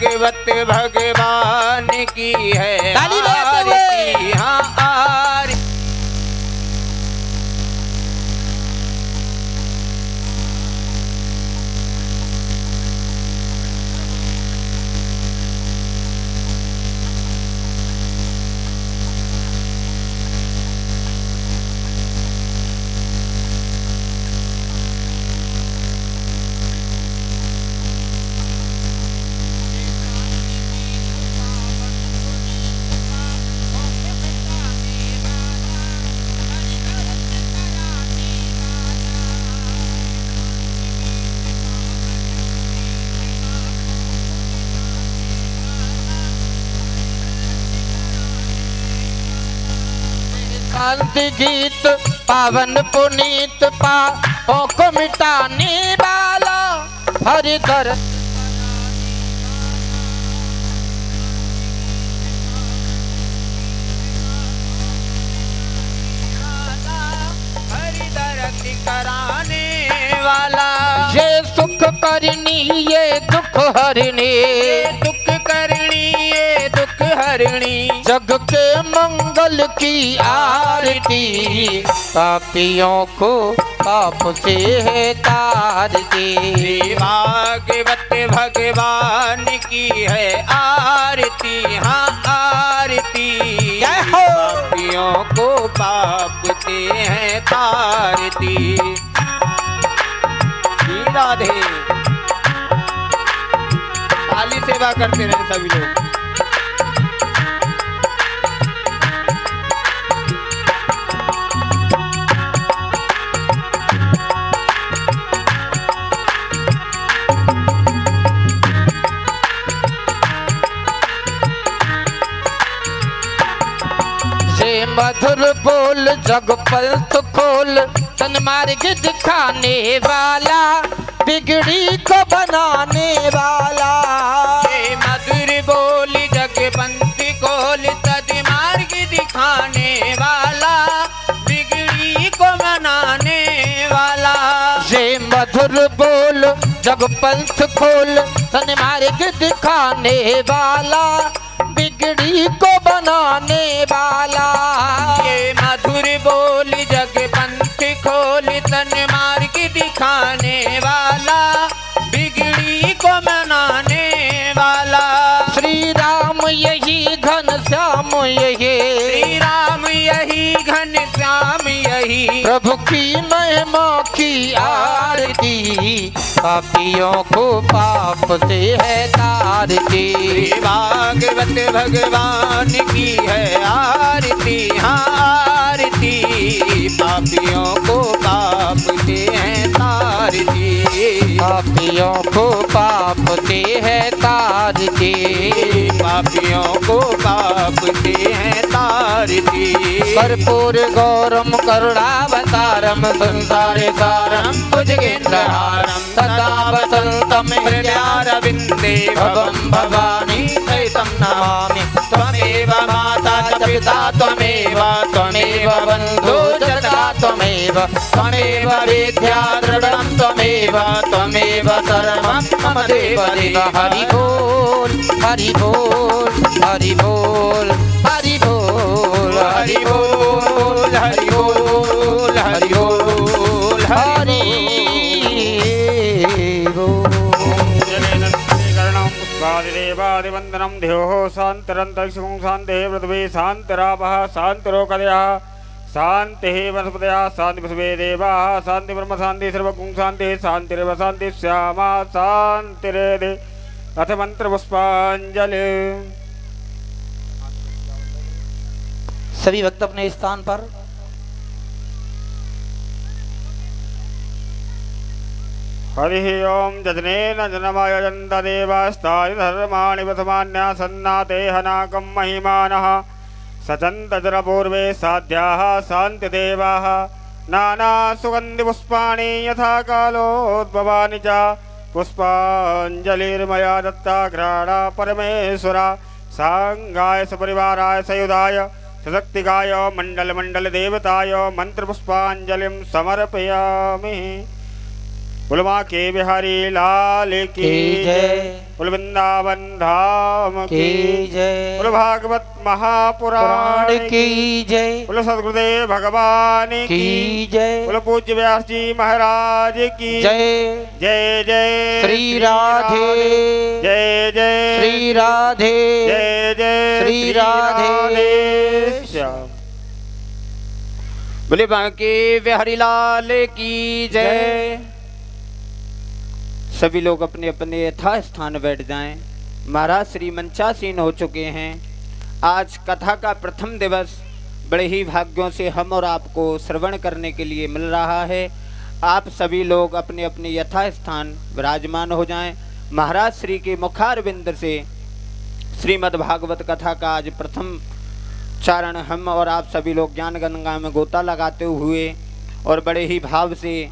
भागवत भगवान की है ताली बजाते हुए। आरती, हाँ आरती। शांति गीत पावन पुनीत पापों को मिटाने वाला हरिधर हरिदरति कराने वाला, ये सुख करनी ये दुख हरनी, दुख करनी ये दुख हरणी, जग के मंगल की आरती, पापियों को पाप से है तारती। भागवत भगवान की है आरती, हाँ आरती। जय हो। पापियों को पाप से है तारती। राधे ताली सेवा करते रहे सभी लोग। मधुर बोल जग पलट खोल, सन्मार्ग दिखाने वाला, बिगड़ी को बनाने वाला। ये मधुर बोल जग पंथी खोल, सन्मार्ग दिखाने वाला, बिगड़ी को बनाने वाला। ये मधुर बोल जग पंथ खोल, सन्मार्ग दिखाने वाला, बिगड़ी को बनाने वाला। ये मधुर बोल जग पंथ खोल, तन मार्ग दिखाने वाला, बिगड़ी को मनाने वाला। श्री राम यही घन श्याम यही, श्री राम यही घन श्याम यही, प्रभु की महिमा की आरती, पापियों को पाप से है तारती। भागवत भगवान की है आरती, हाँ आरती। पापियों को पाप से है तारती, पापियों को पाप से है तारती, पापियों को पाप से है तारती। कर्पूर गौरम करुणावतारम संसारे सारम भुजगेन्द्रहारम सदा वसंतम हृदयारविन्दे भवम भवानी सहितं नमामि। त्वमेव माता च पिता त्वमेव, त्वमेव बन्धु जता त्वमेव, त्वमेव विद्या द्रविणं त्वमेव, त्वमेव सर्वं मम देव देव। हरि बोल हरि बोल हरि बोल हरि बोल हरि बोल हरि बोल हरि बोल हरि देवादिवंदनम ध्योः शांतिरन्तरिक्षं शान्तिः पृथिवी शान्तिरापः शान्तिरोकदयः शान्तिः वनस्पतयः शान्ति पशवे देवाः शान्ति ब्रह्म शान्ति सर्वगुण शान्ति शान्तिरेव शान्ति श्यामा शान्तिरेधि। अथ मंत्र पुष्पांजलि। सभी भक्त अपने स्थान पर। हरि ओम जजनेन जनमयजन्त देवास्तानि धर्माणि प्रथमान्या सन्नाते हनाकं महिमानः सचन्तजरपूर्वे साध्याः शान्तिदेवाः नाना सुगन्धिपुष्पाणि यथा कालोद्भवानि च पुष्पाञ्जलिर्मया दत्ता घ्राणा परमेश्वरा सांगाय सपरिवाराय सयुधाय सशक्तिकाय मंडल मंडल देवताय मंत्र पुष्पांजलिं समर्पयामि। बोल माँ के बिहारी लाल की जय। बोल वृंदावन धाम की जय। बोल भागवत महापुराण की जय। बोल सद्गुरुदेव भगवान की जय। बोल पूज्य व्यास जी महाराज की जय। जय जय श्री राधे। जय जय श्री राधे। जय जय श्री राधे श्याम। बोले बांके बिहारी लाल की जय। सभी लोग अपने अपने यथा स्थान बैठ जाएं। महाराज श्री मंचासीन हो चुके हैं। आज कथा का प्रथम दिवस बड़े ही भाग्यों से हम और आपको श्रवण करने के लिए मिल रहा है। आप सभी लोग अपने अपने यथा स्थान विराजमान हो जाएं। महाराज श्री के मुखारविंद से श्रीमद् भागवत कथा का आज प्रथम चारण हम और आप सभी लोग ज्ञान गंगा में गोता लगाते हुए और बड़े ही भाव से,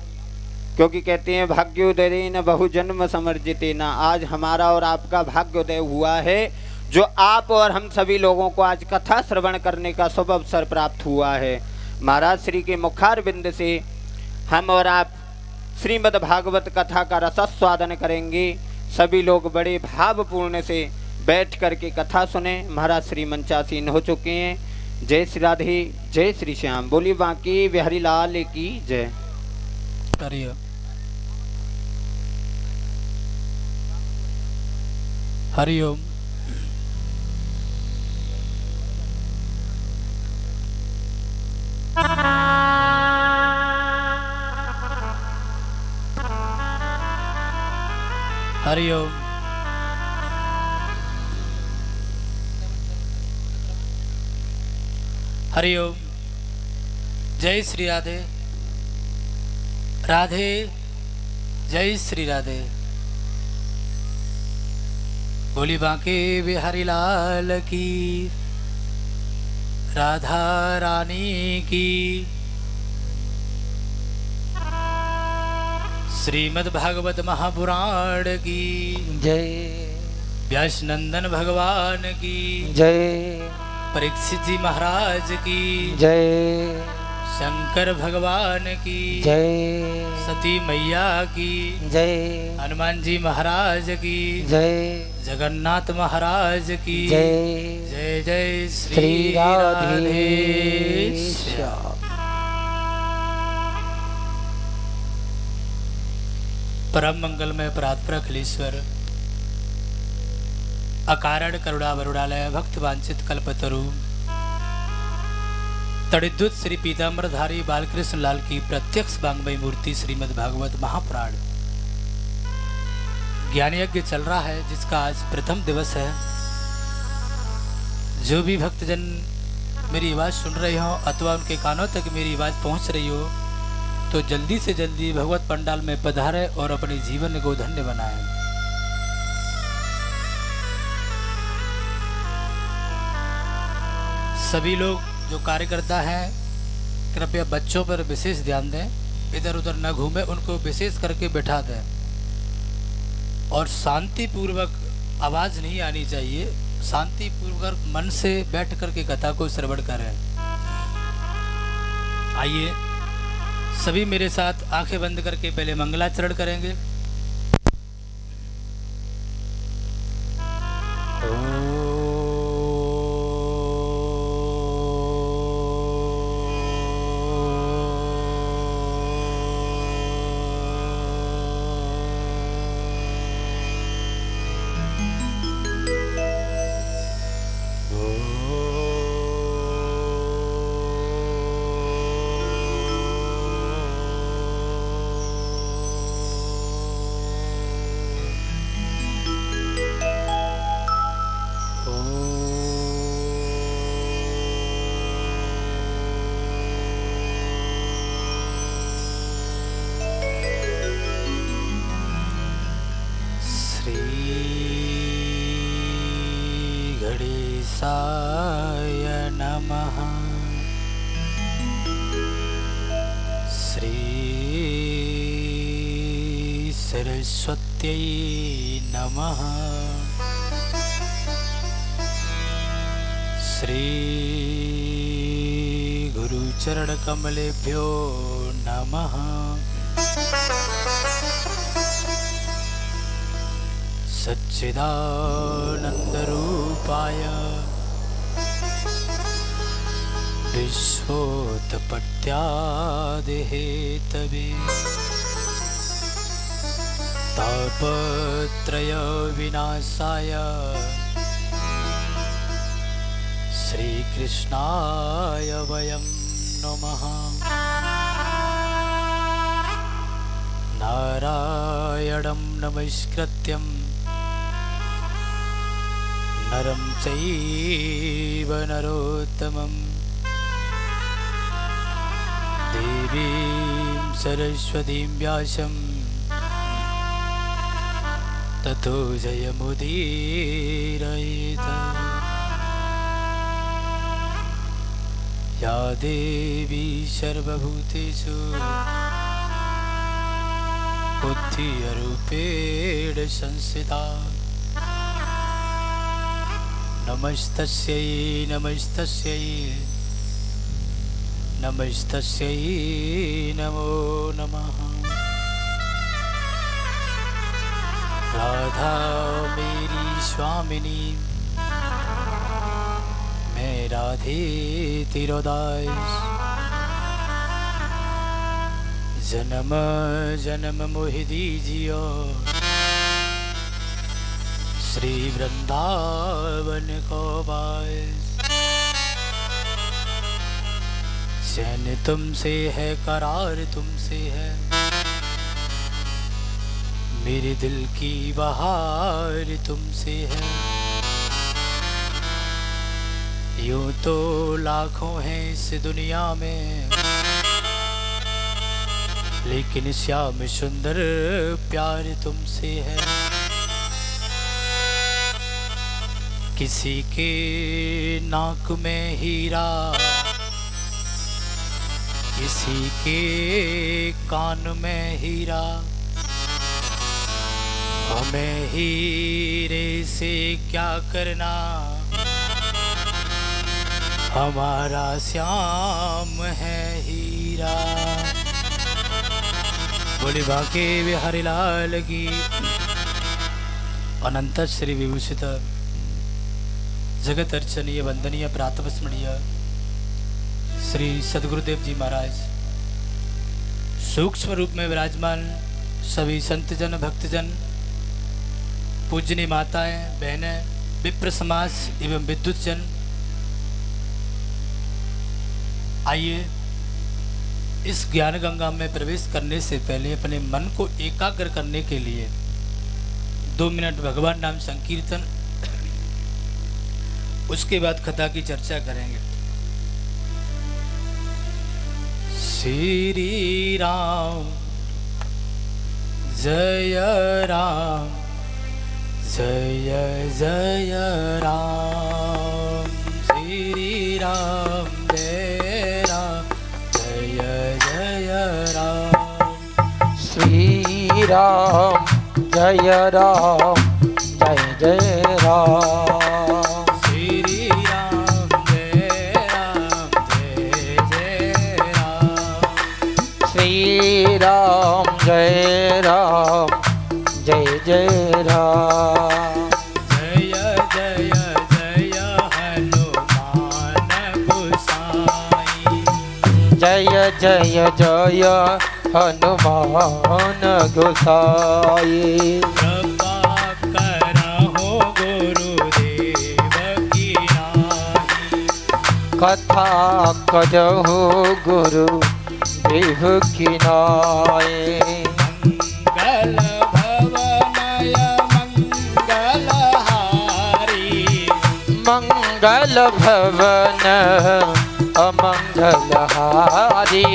क्योंकि कहते हैं भाग्योदय न बहु जन्म समर्जिते न, आज हमारा और आपका भाग्योदय हुआ है जो आप और हम सभी लोगों को आज कथा श्रवण करने का शुभ अवसर प्राप्त हुआ है। महाराज श्री के मुखारविंद से हम और आप श्रीमद् भागवत कथा का रसास्वादन करेंगे। सभी लोग बड़े भावपूर्ण से बैठ करके कथा सुने। महाराज श्री मंचासीन हो चुके हैं। जय श्री राधे, जय श्री श्याम। बोली बांके बिहारी लाल की जय। हरि ओम। हरि ओम। हरि ओम। जय श्री राधे। राधे जय श्री राधे। बोली बांके बिहारी लाल की, राधा रानी की। श्रीमद् भागवत महापुराण की जय। व्यास नंदन भगवान की जय। परीक्षित जी महाराज की जय। शंकर भगवान की जय। सती मैया की जय। हनुमान जी महाराज की जय। जगन्नाथ महाराज की जय। जय जय श्री राधे श्याम। परम मंगलमय परात्पर अखिलेश्वर अकारण करुणा वरुणालय भक्त वांछित कल्पतरु तड़िद्युत श्री पीताम्बरधारी बालकृष्ण लाल की प्रत्यक्ष वांग्मयी मूर्ति श्रीमद् भागवत महापुराण ज्ञान यज्ञ चल रहा है, जिसका आज प्रथम दिवस है। जो भी भक्तजन मेरी आवाज सुन रहे हो अथवा उनके कानों तक मेरी आवाज पहुंच रही हो, तो जल्दी से जल्दी भगवत पंडाल में पधारे और अपने जीवन को धन्य बनाएं। सभी लोग जो कार्यकर्ता हैं कृपया बच्चों पर विशेष ध्यान दें, इधर उधर न घूमें, उनको विशेष करके बैठा दें और शांति पूर्वक आवाज नहीं आनी चाहिए। शांति पूर्वक मन से बैठ करके कथा को श्रवण करें। आइए सभी मेरे साथ आंखें बंद करके पहले मंगलाचरण करेंगे। गणेशाय नमः। श्री सरस्वत्यै नमः। श्री गुरुचरणकमलेभ्यो नमः। सच्चिदानन्दरूपाय विश्वोत्पत्त्यादिहेतवे तापत्रयविनाशाय श्रीकृष्णाय वयं नमः। नारायणं नमस्कृत्यं नरं चैव नरोत्तमं देवीं सरस्वतीं व्यासं ततो जयमुदीरयेत्। या देवी सर्वभूतेषु बुद्धिरूपेण संस्थिता नमस्तस्यै नमस्तस्यै नमस्तस्यै नमो नमः। राधा मेरी स्वामिनी मैं राधे तिरोदास जन्म जन्म मोहि दीजियो श्री वृंदावन को वास। चैन तुमसे है करार तुमसे है मेरे दिल की बहार तुमसे है। यूं तो लाखों हैं इस दुनिया में लेकिन श्याम सुंदर प्यार तुमसे है। किसी के नाक में हीरा किसी के कान में हीरा हमें हीरे से क्या करना हमारा श्याम है हीरा। बोले बाके बिहारी लाल की। अनंत श्री विभूषित जगत अर्चनीय वंदनीय प्रातः स्मरणीय श्री सदगुरुदेव जी महाराज सूक्ष्म रूप में विराजमान सभी संतजन भक्तजन पूजनीय माताएं बहनें विप्र समाज एवं विद्युत जन, आइए इस ज्ञान गंगा में प्रवेश करने से पहले अपने मन को एकाग्र करने के लिए 2 मिनट भगवान नाम संकीर्तन, उसके बाद कथा की चर्चा करेंगे। श्री राम जय राम जय जय राम। श्री राम जय राम जय जय राम। श्री राम जय राम जय जय राम। श्री राम जय राम जय जय राम। श्री राम जय राम जय जय राम। जय जय जय हनुमान गोसाई। जय जय जय हनुमान गोसाई। कृपा करहु गुरुदेव की नाई। कथा कजहु गुरु देव की नाई। मंगल भवनय मंगलहारी। मंगल भवन अमंगलहारी।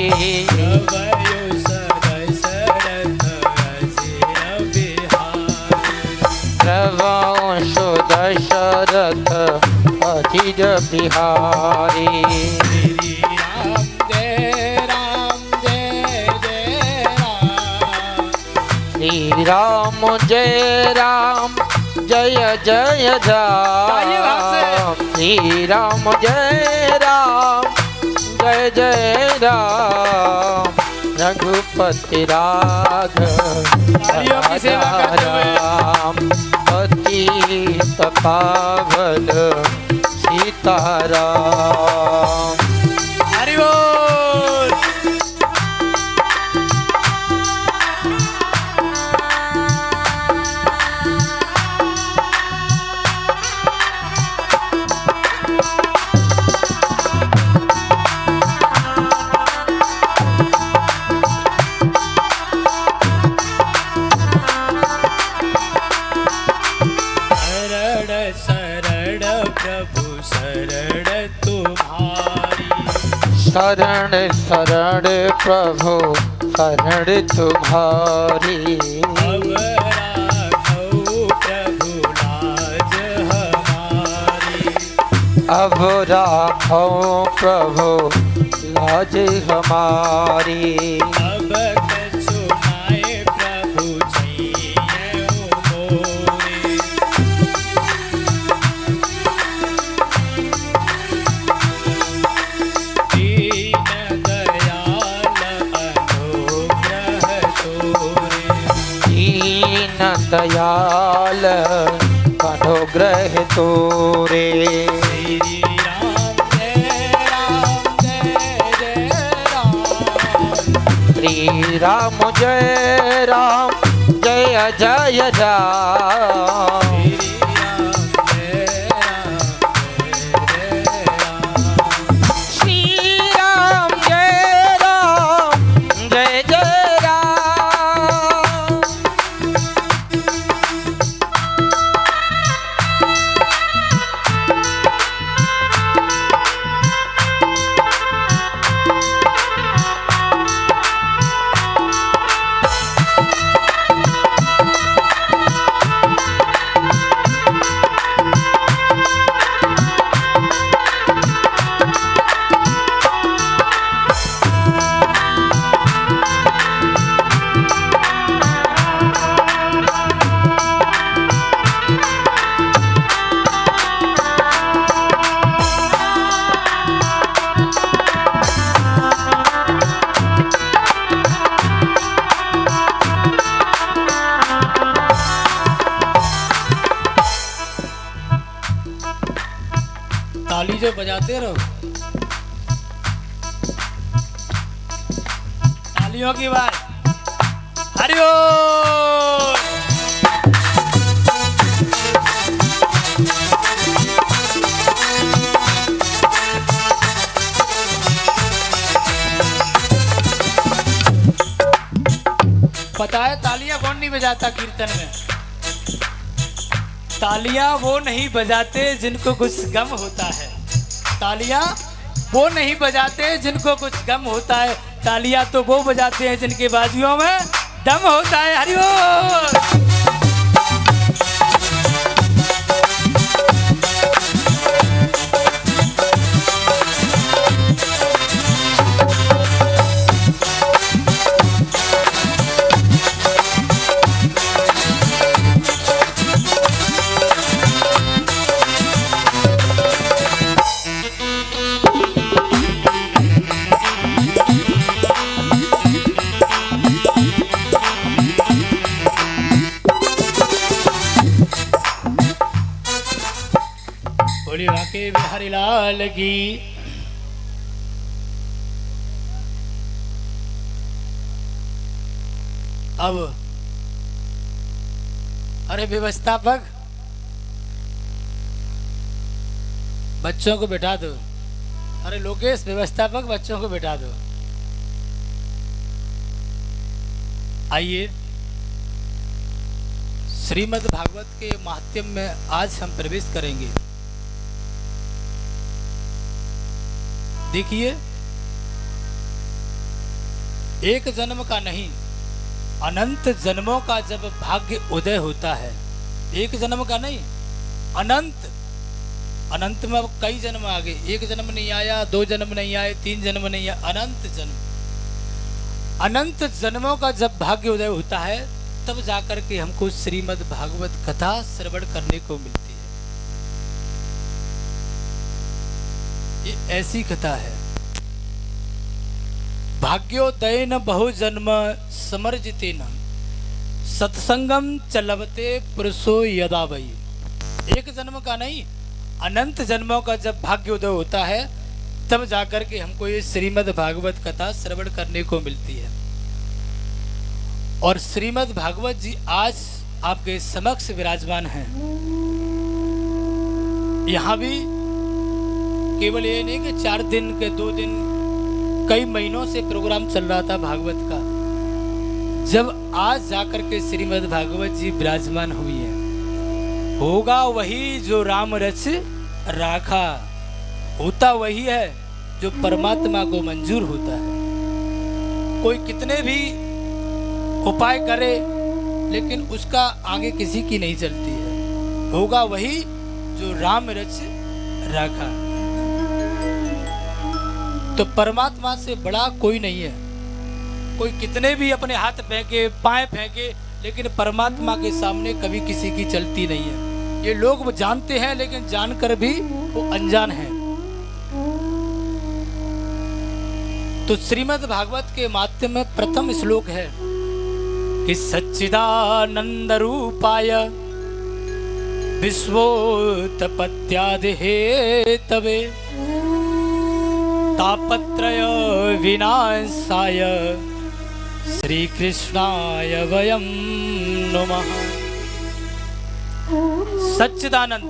प्रभयो सरसरथ असिर बिहारी। प्रवंशो दशरथ अधीर बिहारी। श्री राम जय राम जय जय राम। श्री राम जय राम जय जय राम। श्री राम जय राम जय जय राम। रघुपति राघव नारियों की सेवा करते हुए राम पतित पावन सीताराम। हरि बोल। शरण शरण प्रभु शरण तुम्हारी। अब राखो प्रभु लाज हमारी। अब राखो प्रभु लाज हमारी। अब कछु नाय प्रभु छैये मोरे। दीन दयाल अनुग्रह तोरे। श्री राम जय राम जय जय राम। श्री राम जय राम जय जय राम। श्री राम जय राम जय जय राम। श्री राम जय राम जय जय राम। ताली जो बजाते रहो, तालियों की बात। हरि बोल। पता है तालियां कौन नहीं बजाता कीर्तन में? तालियां वो नहीं बजाते जिनको कुछ गम होता है। तालियां वो नहीं बजाते जिनको कुछ गम होता है। तालियां तो वो बजाते हैं जिनके बाजुओं में दम होता है। हरि बोल। बोली वाके बिहारी लाल की। अब अरे व्यवस्थापक बच्चों को बैठा दो। अरे लोकेश व्यवस्थापक बच्चों को बैठा दो। आइए श्रीमद् भागवत के महात्म्य में आज हम प्रवेश करेंगे। देखिए, एक जन्म का नहीं अनंत जन्मों का जब भाग्य उदय होता है, एक जन्म का नहीं अनंत, अनंत में अब कई जन्म आ गए। एक जन्म नहीं आया, दो जन्म नहीं आए, तीन जन्म नहीं आया, अनंत जन्म। अनंत जन्मों का जब भाग्य उदय होता है तब जाकर के हमको श्रीमद् भागवत कथा श्रवण करने को मिलती है। ये ऐसी कथा है। भाग्योदय न बहु जन्म समर्जिते न सत्संगम चलवते पुरुषो यदा वही। एक जन्म का नहीं, अनंत जन्मों का जब भाग्योदय होता है तब जाकर के हमको ये श्रीमद् भागवत कथा श्रवण करने को मिलती है। और श्रीमद् भागवत जी आज आपके समक्ष विराजमान हैं। यहाँ भी केवल ये नहीं कि 4 दिन के 2 दिन, कई महीनों से प्रोग्राम चल रहा था भागवत का। जब आज जाकर के श्रीमद् भागवत जी विराजमान हुई है, होगा वही जो राम रच राखा, होता वही है जो परमात्मा को मंजूर होता है। कोई कितने भी उपाय करे लेकिन उसका आगे किसी की नहीं चलती है। होगा वही जो राम रच राखा। तो परमात्मा से बड़ा कोई नहीं है। कोई कितने भी अपने हाथ फेंके, पांव फेंके, लेकिन परमात्मा के सामने कभी किसी की चलती नहीं है। ये लोग वो जानते हैं लेकिन जानकर भी वो अनजान हैं। तो श्रीमद् भागवत के माध्यम में प्रथम श्लोक है कि सच्चिदानंद रूपाय विश्वोत्पत्त्यादि हेतवे तापत्रय विनाशाय श्री कृष्णाय वयं नमः। सच्चिदानंद,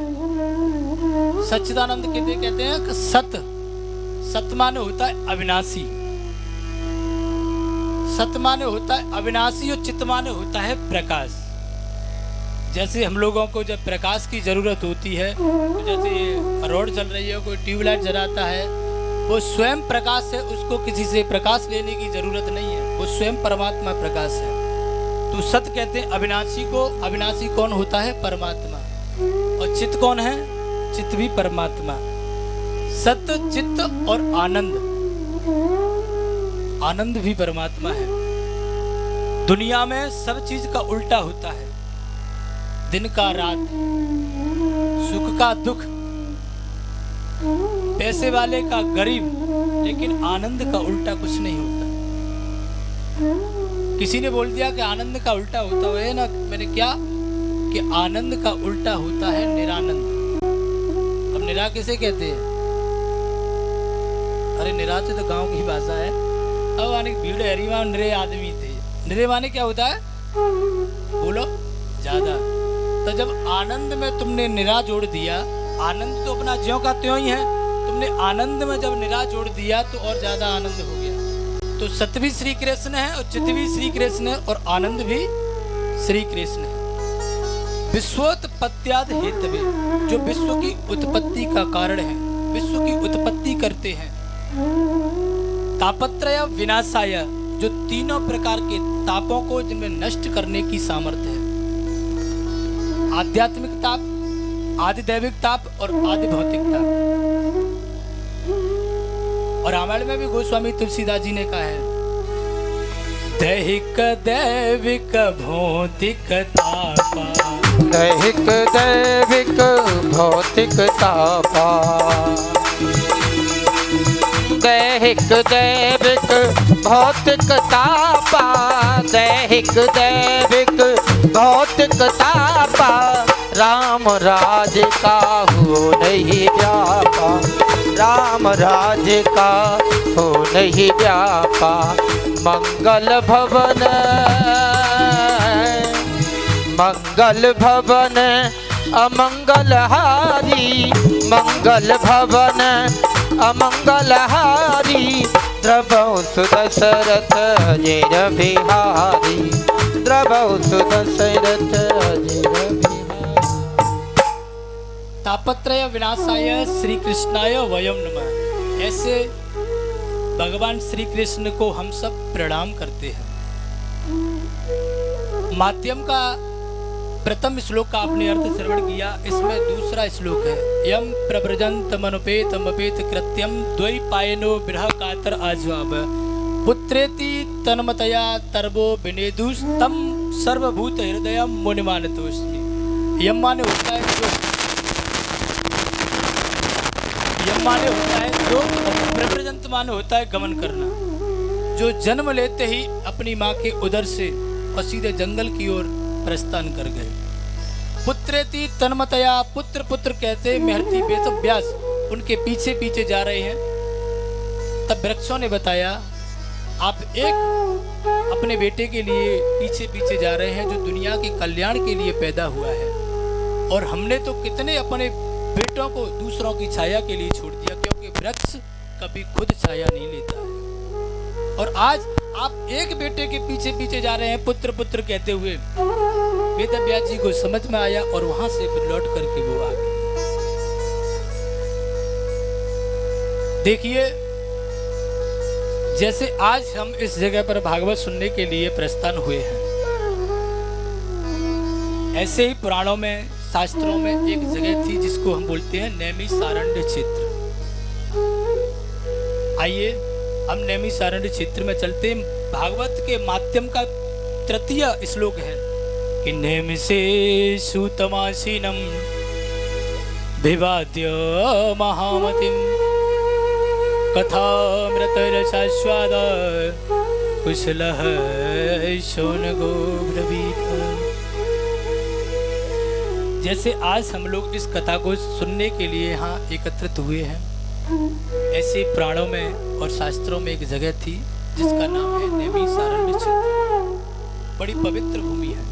सच्चिदानंद कहते हैं कि सत माने होता है अविनाशी, सत माने होता है अविनाशी और चित माने होता है प्रकाश। जैसे हम लोगों को जब प्रकाश की जरूरत होती है, तो जैसे रोड चल रही है, कोई ट्यूबलाइट जलाता है, वो स्वयं प्रकाश है, उसको किसी से प्रकाश लेने की जरूरत नहीं है, वो स्वयं परमात्मा प्रकाश है। तो सत कहते हैं अविनाशी को। अविनाशी कौन होता है? परमात्मा। और चित्त कौन है? चित्त भी परमात्मा। सत, चित्त और आनंद, आनंद भी परमात्मा है। दुनिया में सब चीज का उल्टा होता है, दिन का रात, सुख का दुख, पैसे वाले का गरीब, लेकिन आनंद का उल्टा कुछ नहीं होता। किसी ने बोल दिया कि आनंद का उल्टा होता है ना, मैंने क्या कि आनंद का उल्टा होता है निरानंद। अब निरा किसे कहते हैं? अरे निरा तो गांव की भाषा है। अब आने भीड़ हरिवा निरे आदमी थे। निरे माने क्या होता है? बोलो ज्यादा। तो जब आनंद में तुमने निरा जोड़ दिया, आनंद तो अपना ज्यों का त्यों ही है, तुमने आनंद में जब निरा जोड़ दिया तो और ज्यादा आनंद हो गया। तो सत्य भी श्री कृष्ण है और चित्त भी श्री कृष्ण है और आनंद भी श्री कृष्ण है। विश्वोत्पत्त्यादि हेतवे, जो विश्व की उत्पत्ति का कारण है, विश्व की उत्पत्ति करते हैं। तापत्रय विनाशाय, जो तीनों प्रकार के तापों को जिनमें नष्ट करने की सामर्थ्य है। आध्यात्मिक ताप, आदि दैविक ताप और आदि भौतिक ताप। और रामायण में भी गोस्वामी तुलसीदास जी ने कहा है, दैहिक दैविक भौतिक तापा, दैहिक दैविक भौतिक तापा, दैहिक दैविक भौतिक तापा, दैहिक दैविक भौतिक तापा, राम राज का हो नहीं व्यापा, राम राज का हो नहीं व्यापा। मंगल भवन, मंगल भवन अमंगल हारी, मंगल भवन अमंगल हारी, द्रवौ सुदशरथ अजर बिहारी, द्रवौ सुदशरथ अजर बिहारी। तापत्रय विनाशाय श्री कृष्णाय वयम नमः। ऐसे भगवान श्री कृष्ण को हम सब प्रणाम करते हैं। माध्यम का प्रथम श्लोक का आपने अर्थ श्रवण किया। इसमें दूसरा श्लोक है, यम प्रव्रजंत मनुपेतमपेत कृत्यम द्वैपायनो विरह कातर आज्वाब, पुत्रेति तन्मतया तरबो विनेदुस तम सर्वभूत हृदयम मुनिमानतोस्मि। यम माने होता है जो, यम माने होता है जो, प्रव्रजंत माने होता है गमन करना। जो जन्म लेते ही अपनी माँ के उदर से और सीधे जंगल की ओर प्रस्थान कर गए। पुत्रेति तन्मतया, पुत्र पुत्र कहते महर्षि वेद व्यास उनके पीछे पीछे जा रहे हैं। तब वृक्षों ने बताया, आप एक अपने बेटे के लिए पीछे पीछे जा रहे हैं जो दुनिया के कल्याण के लिए पैदा हुआ है, और हमने तो कितने अपने बेटों को दूसरों की छाया के लिए छोड़ दिया, क्योंकि वृक्ष कभी खुद छाया नहीं लेता है। और आज आप एक बेटे के पीछे पीछे जा रहे हैं पुत्र पुत्र कहते हुए। वेद व्यास जी को समझ में आया और वहां से फिर लौट करके वो आ गए। देखिए, जैसे आज हम इस जगह पर भागवत सुनने के लिए प्रस्थान हुए हैं, ऐसे ही पुराणों में शास्त्रों में एक जगह थी जिसको हम बोलते हैं नैमिषारण्य क्षेत्र। आइए हम नैमिषारण्य क्षेत्र में चलते हैं। भागवत के माध्यम का तृतीय श्लोक है कि नैमिषेषु तमासीनं विवाद्य महामतिं कथामृतरसास्वाद कुशलः शौनगो ब्रवीत। जैसे आज हम लोग इस कथा को सुनने के लिए यहाँ एकत्रित हुए हैं, ऐसे प्राणों में और शास्त्रों में एक जगह थी जिसका नाम है नैमिषारण्य क्षेत्र। बड़ी पवित्र भूमि है।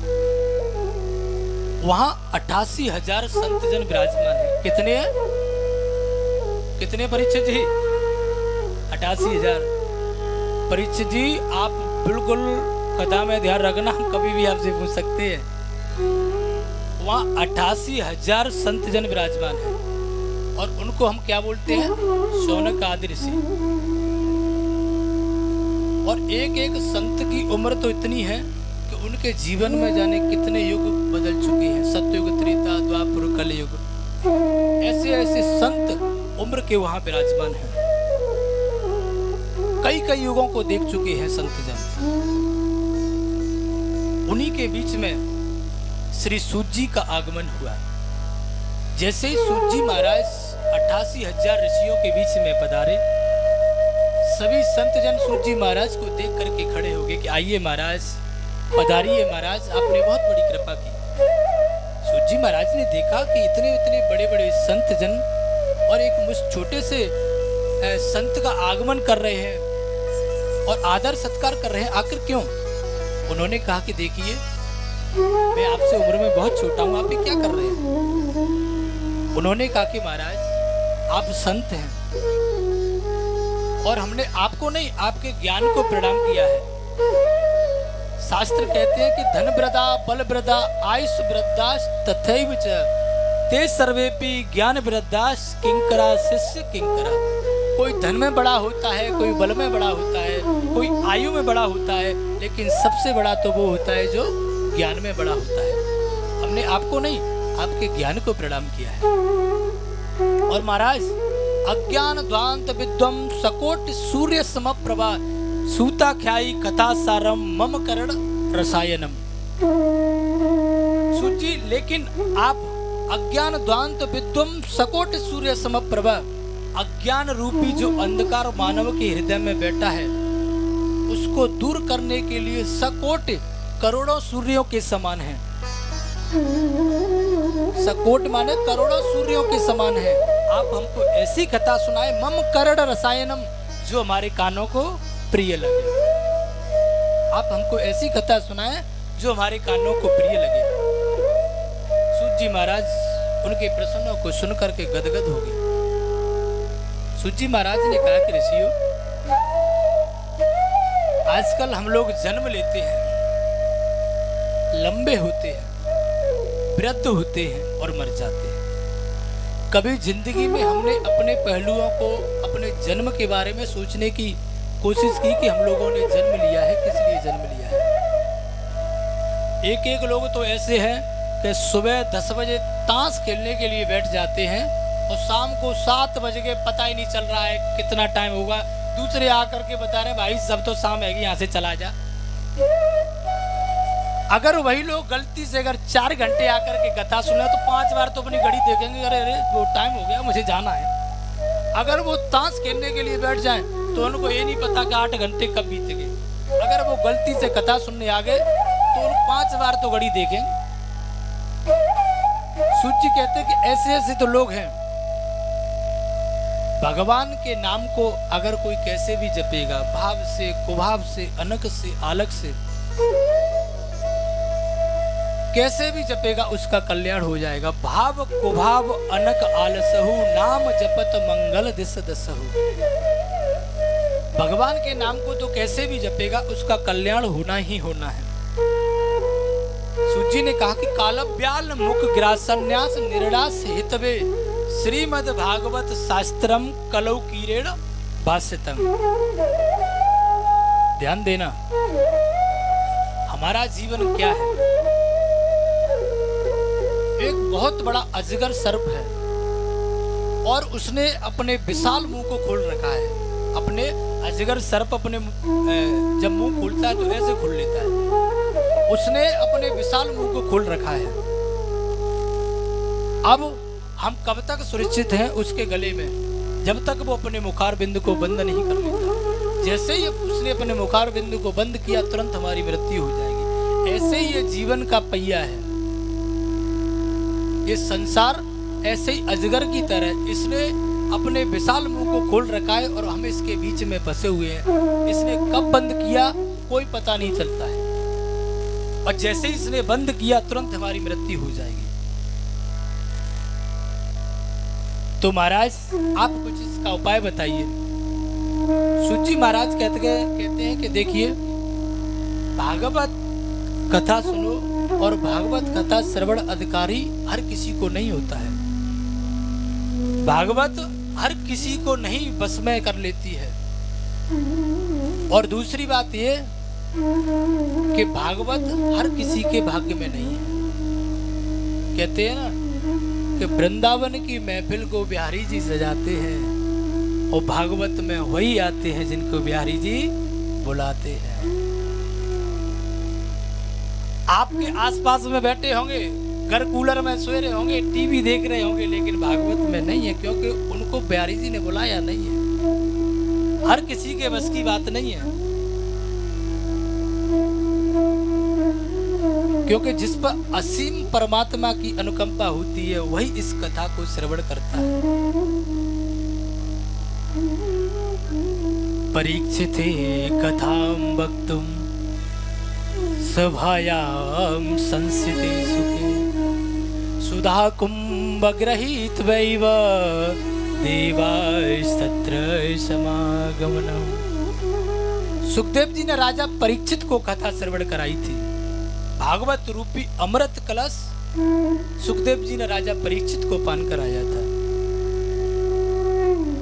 वहाँ 88,000 संतजन विराजमान है। कितने हैं? कितने परीक्षित जी? 88,000। परीक्षित जी, आप बिल्कुल कथा में ध्यान रखना, हम कभी भी आपसे पूछ सकते हैं। वहाँ 88,000 संतजन विराजमान है और उनको हम क्या बोलते हैं? शौनक आदि ऋषि। और एक एक संत की उम्र तो इतनी है कि उनके जीवन में जाने कितने युग बदल चुके हैं। सतयुग, त्रेता, द्वापर, कलयुग, ऐसे ऐसे संत उम्र के वहां विराजमान हैं। कई कई युगों को देख चुके हैं संतजन। उन्हीं के बीच में श्री सूत जी का आगमन हुआ। जैसे ही सूत जी महाराज 88,000 ऋषियों के बीच में पधारे, सभी संतजन सूत जी महाराज को देख करके खड़े हो गए कि आइए महाराज, पधारिए महाराज, आपने बहुत बड़ी कृपा की। सूत जी महाराज ने देखा कि इतने इतने बड़े बड़े संतजन और एक मुझ छोटे से संत का आगमन कर रहे हैं और आदर सत्कार कर रहे हैं, आखिर क्यों? उन्होंने कहा कि देखिए, मैं आपसे उम्र में बहुत छोटा हूं, आप ये क्या कर रहे हैं? उन्होंने कहा कि महाराज, आप संत हैं और हमने आपको नहीं, आपके ज्ञान को प्रणाम किया है। शास्त्र कहते हैं कि धन वृद्धा, बल वृद्धा, आयुष वृद्धाश तथैव च ते सर्वेपि ज्ञान वृद्धाश किंकरा शिष्य किंकरा। कोई धन में बड़ा होता है, कोई बल में बड़ा होता है, कोई आयु में बड़ा होता है, लेकिन सबसे बड़ा तो वो होता है जो ज्ञान में बड़ा होता है। हमने आपको नहीं, आपके ज्ञान को प्रणाम किया है। और महाराज, अज्ञान ध्वांत विद्वम सकोट सूर्य समप्रभा सूताख्यायी कथा सारम मम करण रसायनम। सूची, लेकिन आप अज्ञान ध्वांत विद्वम सकोट सूर्य समप्रभा, अज्ञान रूपी जो अंधकार मानव के हृदय में बैठा है उसको दूर करने के लिए सकोट करोड़ों सूर्यों के समान है। सकोट माने करोड़ों सूर्यों के समान है। आप हमको ऐसी कथा सुनाए, मम करण रसायनम, जो हमारे कानों को प्रिय लगे। आप हमको ऐसी कथा सुनाए जो हमारे कानों को प्रिय लगे। सूत जी महाराज उनके प्रश्नों को सुन करके गदगद हो गए। सूत जी महाराज ने कहा कि ऋषियों, आजकल हम लोग जन्म लेते हैं, लंबे होते हैं, वृद्ध होते हैं और मर जाते हैं। कभी जिंदगी में हमने अपने पहलुओं को, अपने जन्म के बारे में सोचने की कोशिश की कि हम लोगों ने जन्म लिया है, किस लिए जन्म लिया है? एक एक लोग तो ऐसे हैं कि सुबह 10 बजे ताश खेलने के लिए बैठ जाते हैं और शाम को 7 बजे के पता ही नहीं चल रहा है कितना टाइम होगा। दूसरे आकर के बता रहे हैं, भाई सब तो शाम है, यहाँ से चला जा। अगर वही लोग गलती से अगर 4 घंटे आकर के कथा सुना तो 5 बार तो अपनी घड़ी देखेंगे, अरे अरे वो टाइम हो गया, मुझे जाना है। अगर वो ताश खेलने के लिए बैठ जाएं तो उनको ये नहीं पता कि 8 घंटे कब बीत गए। अगर वो गलती से कथा सुनने आ गए तो उन 5 बार तो घड़ी देखेंगे। सूत जी कहते हैं कि ऐसे ऐसे तो लोग हैं, भगवान के नाम को अगर कोई कैसे भी जपेगा, भाव से, कुभाव से, अनक से, आलक से, कैसे भी जपेगा उसका कल्याण हो जाएगा। भाव कुभाव अनक आलसहु, नाम जपत मंगल दिस दसहु। भगवान के नाम को तो कैसे भी जपेगा उसका कल्याण होना ही होना है। सूत जी ने कहा कि कालव्याल मुख ग्रासन्यास निर्णास हितवे श्रीमद् भागवत शास्त्रम कलौ कीरेण भाष्यतम। ध्यान देना, हमारा जीवन क्या है? एक बहुत बड़ा अजगर सर्प है और उसने अपने विशाल मुंह को खोल रखा है। अपने अजगर सर्प अपने जब मुंह खोलता है तो ऐसे खोल लेता है। उसने अपने विशाल मुंह को खोल रखा है। अब हम कब तक सुरक्षित हैं उसके गले में? जब तक वो अपने मुखार बिंदु को बंद नहीं कर लेता। जैसे ही उसने अपने मुखार बिंदु को बंद किया तुरंत हमारी मृत्यु हो जाएगी। ऐसे ही ये जीवन का पहिया है, ये संसार ऐसे ही अजगर की तरह इसने अपने विशाल मुंह को खोल रखा है और हम इसके बीच में फंसे हुए हैं। इसने कब बंद किया कोई पता नहीं चलता है और जैसे ही इसने बंद किया तुरंत हमारी मृत्यु हो जाएगी। तो महाराज आप कुछ इसका उपाय बताइए। सूत जी महाराज कहते हैं कि देखिए, भागवत कथा सुनो और भागवत कथा श्रवण अधिकारी हर किसी को नहीं होता है। भागवत हर किसी को नहीं बस में कर लेती है। और दूसरी बात ये कि भागवत हर किसी के भाग्य में नहीं है। कहते हैं ना कि वृंदावन की महफिल को बिहारी जी सजाते हैं और भागवत में वही आते हैं जिनको बिहारी जी बुलाते हैं। आपके आसपास में बैठे होंगे, घर कूलर में सोए रहे होंगे, टीवी देख रहे होंगे, लेकिन भागवत में नहीं है क्योंकि उनको बिहारी जी ने बुलाया नहीं है। हर किसी के बस की बात नहीं है, क्योंकि जिस पर असीम परमात्मा की अनुकंपा होती है वही इस कथा को श्रवण करता है। परीक्षिते कथां वक्तुं सभायां संस्थिते सुखे सुधा कुंभ गृहीत्वैव देवास्तत्र समागमनम्। सुखदेव जी ने राजा परीक्षित को कथा श्रवण कराई थी। भागवत रूपी अमृत कलश सुखदेव जी ने राजा परीक्षित को पान कराया था।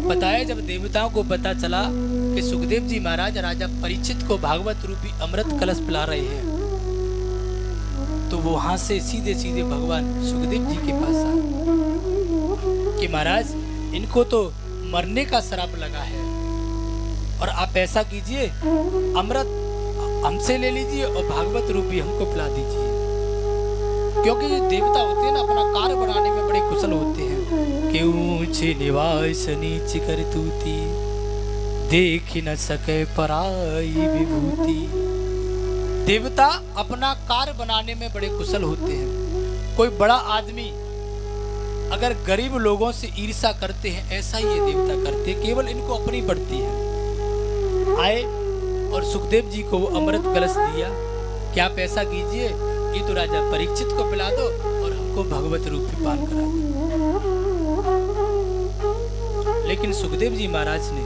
बताया जब देवताओं को पता चला कि सुखदेव जी महाराज राजा परीक्षित को भागवत रूपी अमृत कलश पिला रहे हैं, तो वो वहां से सीधे सीधे भगवान सुखदेव जी के पास आए कि महाराज इनको तो मरने का श्राप लगा है और आप ऐसा कीजिए, अमृत हमसे ले लीजिए और भागवत रूपी हमको पिला दीजिए। क्योंकि ये देवता होते हैं ना, अपना कार्य बनाने में बड़े कुशल होते हैं कि ऊंचे निवास नीच कर तूती देख न सके पराई विभूति। देवता अपना कार्य बनाने में बड़े कुशल होते हैं। कोई बड़ा आदमी अगर गरीब लोगों से ईर्ष्या करते हैं, ऐसा ही ये देवता करते हैं, केवल इनको अपनी पड़ती है। आए और सुखदेव जी को वो अमृत कलश दिया कि आप ऐसा कीजिए, ये तो राजा परीक्षित को पिला दो और हमको भगवत रूपी पान करा दो। लेकिन सुखदेव जी महाराज ने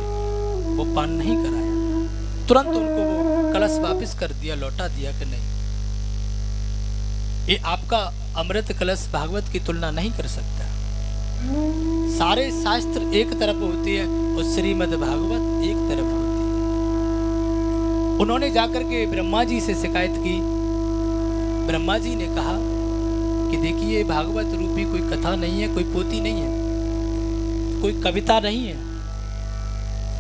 वो पान नहीं कराया, तुरंत उनको वो कलश वापस कर दिया, लौटा दिया कि नहीं, ये आपका अमृत कलश भागवत की तुलना नहीं कर सकता। सारे शास्त्र एक तरफ होते हैं और श्रीमद् भागवत एक तरफ होती है। उन्होंने जाकर के ब्रह्मा जी से शिकायत की। ब्रह्मा जी ने कहा कि देखिए भागवत रूपी कोई कथा नहीं है, कोई पोथी नहीं है, कोई कविता नहीं है,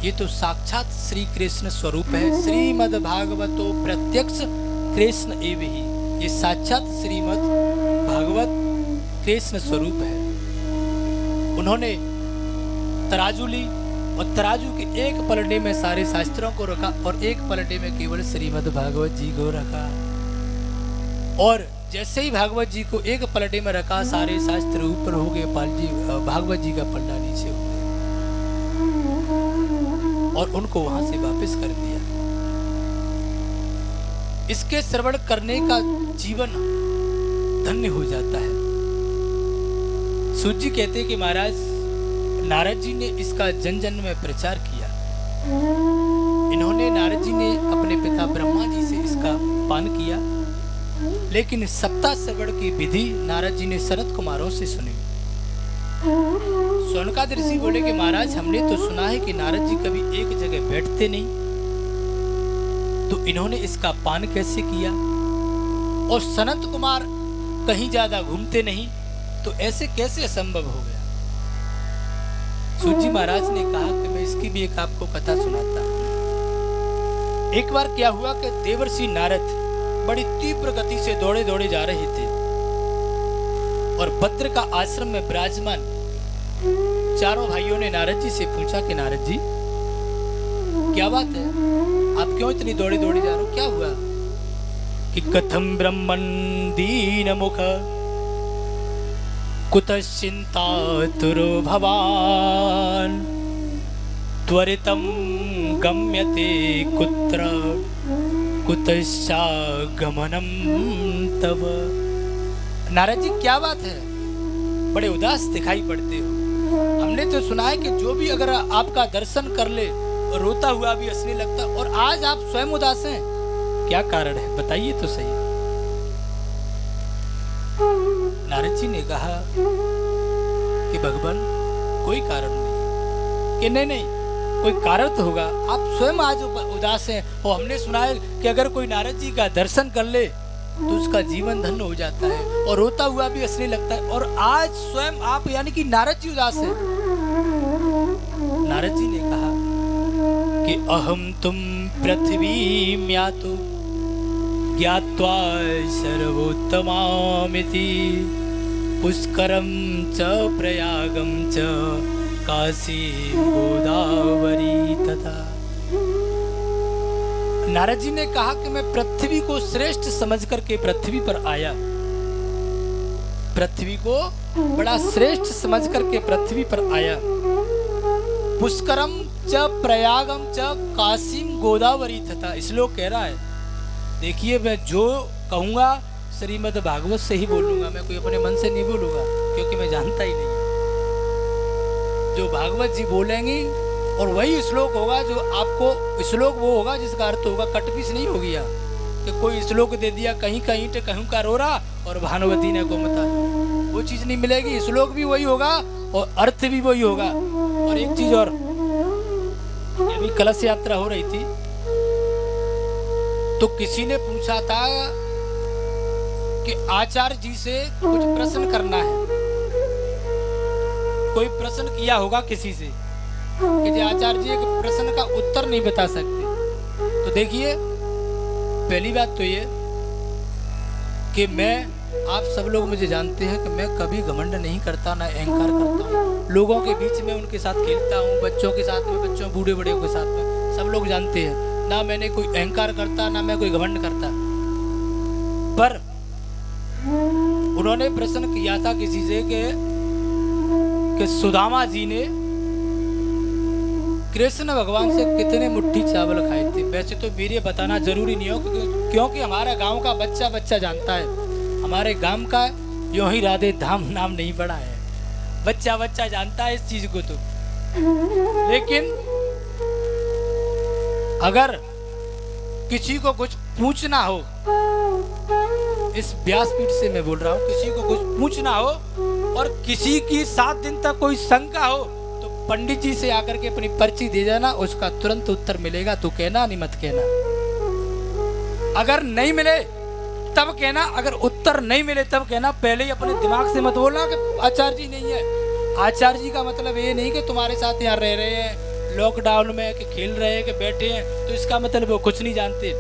ये तो साक्षात श्री कृष्ण स्वरूप है। श्रीमद् भागवतो प्रत्यक्ष कृष्ण एव ही, ये साक्षात श्रीमद् भागवत कृष्ण स्वरूप है। उन्होंने तराजू ली और तराजू के एक पलटे में सारे शास्त्रों को रखा और एक पलटे में केवल श्रीमद् भागवत जी को रखा। और जैसे ही भागवत जी को एक पलटे में रखा, सारे शास्त्र ऊपर हो गए, भागवत जी का पल्ला नीचे हो गया और उनको वहां से वापस कर दिया। इसके श्रवण करने का जीवन धन्य हो जाता है। सूत जी कहते हैं कि महाराज नारद जी ने इसका जन जन में प्रचार किया। इन्होंने, नारद जी ने अपने पिता ब्रह्मा जी से इसका पान किया, लेकिन सप्ताह श्रवण की विधि नारद जी ने शरद कुमारों से सुनी। सोनकादि ऋषि बोले कि महाराज हमने तो सुना है कि नारद जी कभी एक जगह बैठते नहीं, तो इन्होंने इसका पान कैसे किया? और सनत कुमार कहीं ज्यादा घूमते नहीं, तो ऐसे कैसे असंभव हो गया? सूत जी महाराज ने कहा कि मैं इसकी भी एक आपको कथा सुनाता हूं। एक बार क्या हुआ कि देवर्षि नारद बड़ी तीव्र गति से दौड़े दौड़े जा रहे थे और भद्र का आश्रम में विराजमान चारों भाइयों ने नारद जी से पूछा कि नारद जी क्या बात है, आप क्यों इतनी दौड़े दौड़े जा रहे हो, क्या हुआ? कि कथम ब्रह्मन दीन मुख कुतश्चिंतातुरो भवान त्वरितं गम्यते कुत्र कुतश्चागमनं तव। नारद जी क्या बात है, बड़े उदास दिखाई पड़ते हो। हमने तो सुना है कि जो भी अगर आपका दर्शन कर ले और रोता हुआ भी हंसने लगता, और आज आप स्वयं उदास हैं, क्या कारण है बताइए तो सही। नारद जी ने कहा कि भगवान कोई कारण नहीं, कि नहीं कोई कारण तो होगा, आप स्वयं आज उदास हैं। और हमने सुना है कि अगर कोई नारद जी का दर्शन कर ले तो उसका जीवन धन्य हो जाता है और रोता हुआ भी हंसने लगता है, और आज स्वयं आप यानी कि नारद जी उदास हैं। नारद जी ने कहा कि अहम तुम पृथ्वी म्यातु ज्ञात्वा सर्वोत्तमामिति पुष्करम च प्रयागम च काशी गोदावरी तथा। नारद जी ने कहा कि मैं पृथ्वी को श्रेष्ठ समझ करके पृथ्वी पर आया, पृथ्वी को बड़ा श्रेष्ठ समझ करके पृथ्वी पर आया। पुष्करम च प्रयागम च काशीम गोदावरी तथा। श्लोक कह रहा है, देखिए मैं जो कहूंगा श्रीमद् भागवत से ही बोलूंगा, मैं कोई अपने मन से नहीं बोलूंगा, क्योंकि मैं जानता ही नहीं। जो भागवत जी बोलेंगी और वही श्लोक होगा जो आपको, श्लोक वो होगा जिसका अर्थ होगा, कटपीस नहीं होगी यहाँ कि कोई श्लोक दे दिया कहीं कहीं तो कहूँ का रो रहा और भानुवती ने गोमता, वो चीज नहीं मिलेगी। श्लोक भी वही होगा और अर्थ भी वही होगा। और एक चीज और, अभी कलश यात्रा हो रही थी तो किसी ने पूछा था कि आचार्य जी से कुछ प्रश्न करना है। कोई प्रश्न किया होगा किसी से कि जी आचार्य जी एक प्रश्न का उत्तर नहीं बता सकते। तो देखिए पहली बात तो ये कि मैं, आप सब लोग मुझे जानते हैं कि मैं कभी घमंड नहीं करता, ना अहंकार करता हूँ। लोगों के बीच में उनके साथ खेलता हूँ, बच्चों के साथ में, बच्चों बूढ़े बड़े के साथ में, सब लोग जानते हैं ना मैंने कोई अहंकार करता, ना मैं कोई घमंड करता। पर उन्होंने प्रश्न किया था किसी से कि सुदामा जी ने कृष्ण भगवान से कितने मुट्ठी चावल खाए थे। वैसे तो मेरे बताना जरूरी नहीं हो क्योंकि हमारा गांव का बच्चा बच्चा जानता है, हमारे गांव का यूं ही राधे धाम नाम नहीं पड़ा है, बच्चा बच्चा जानता है इस चीज को। तो लेकिन अगर किसी को कुछ पूछना हो, इस व्यासपीठ से मैं बोल रहा हूँ, किसी को कुछ पूछना हो और किसी की 7 दिन तक कोई शंका हो तो पंडित जी से आकर के अपनी पर्ची दे जाना, उसका तुरंत उत्तर मिलेगा। तो कहना नहीं मत कहना, अगर नहीं मिले तब कहना, अगर उत्तर नहीं मिले तब कहना। पहले ही अपने दिमाग से मत बोलना कि आचार्य जी नहीं है। आचार्य जी का मतलब ये नहीं कि तुम्हारे साथ यहाँ रह रहे हैं लॉकडाउन में, कि खेल रहे हैं, कि बैठे हैं, तो इसका मतलब वो कुछ नहीं जानते।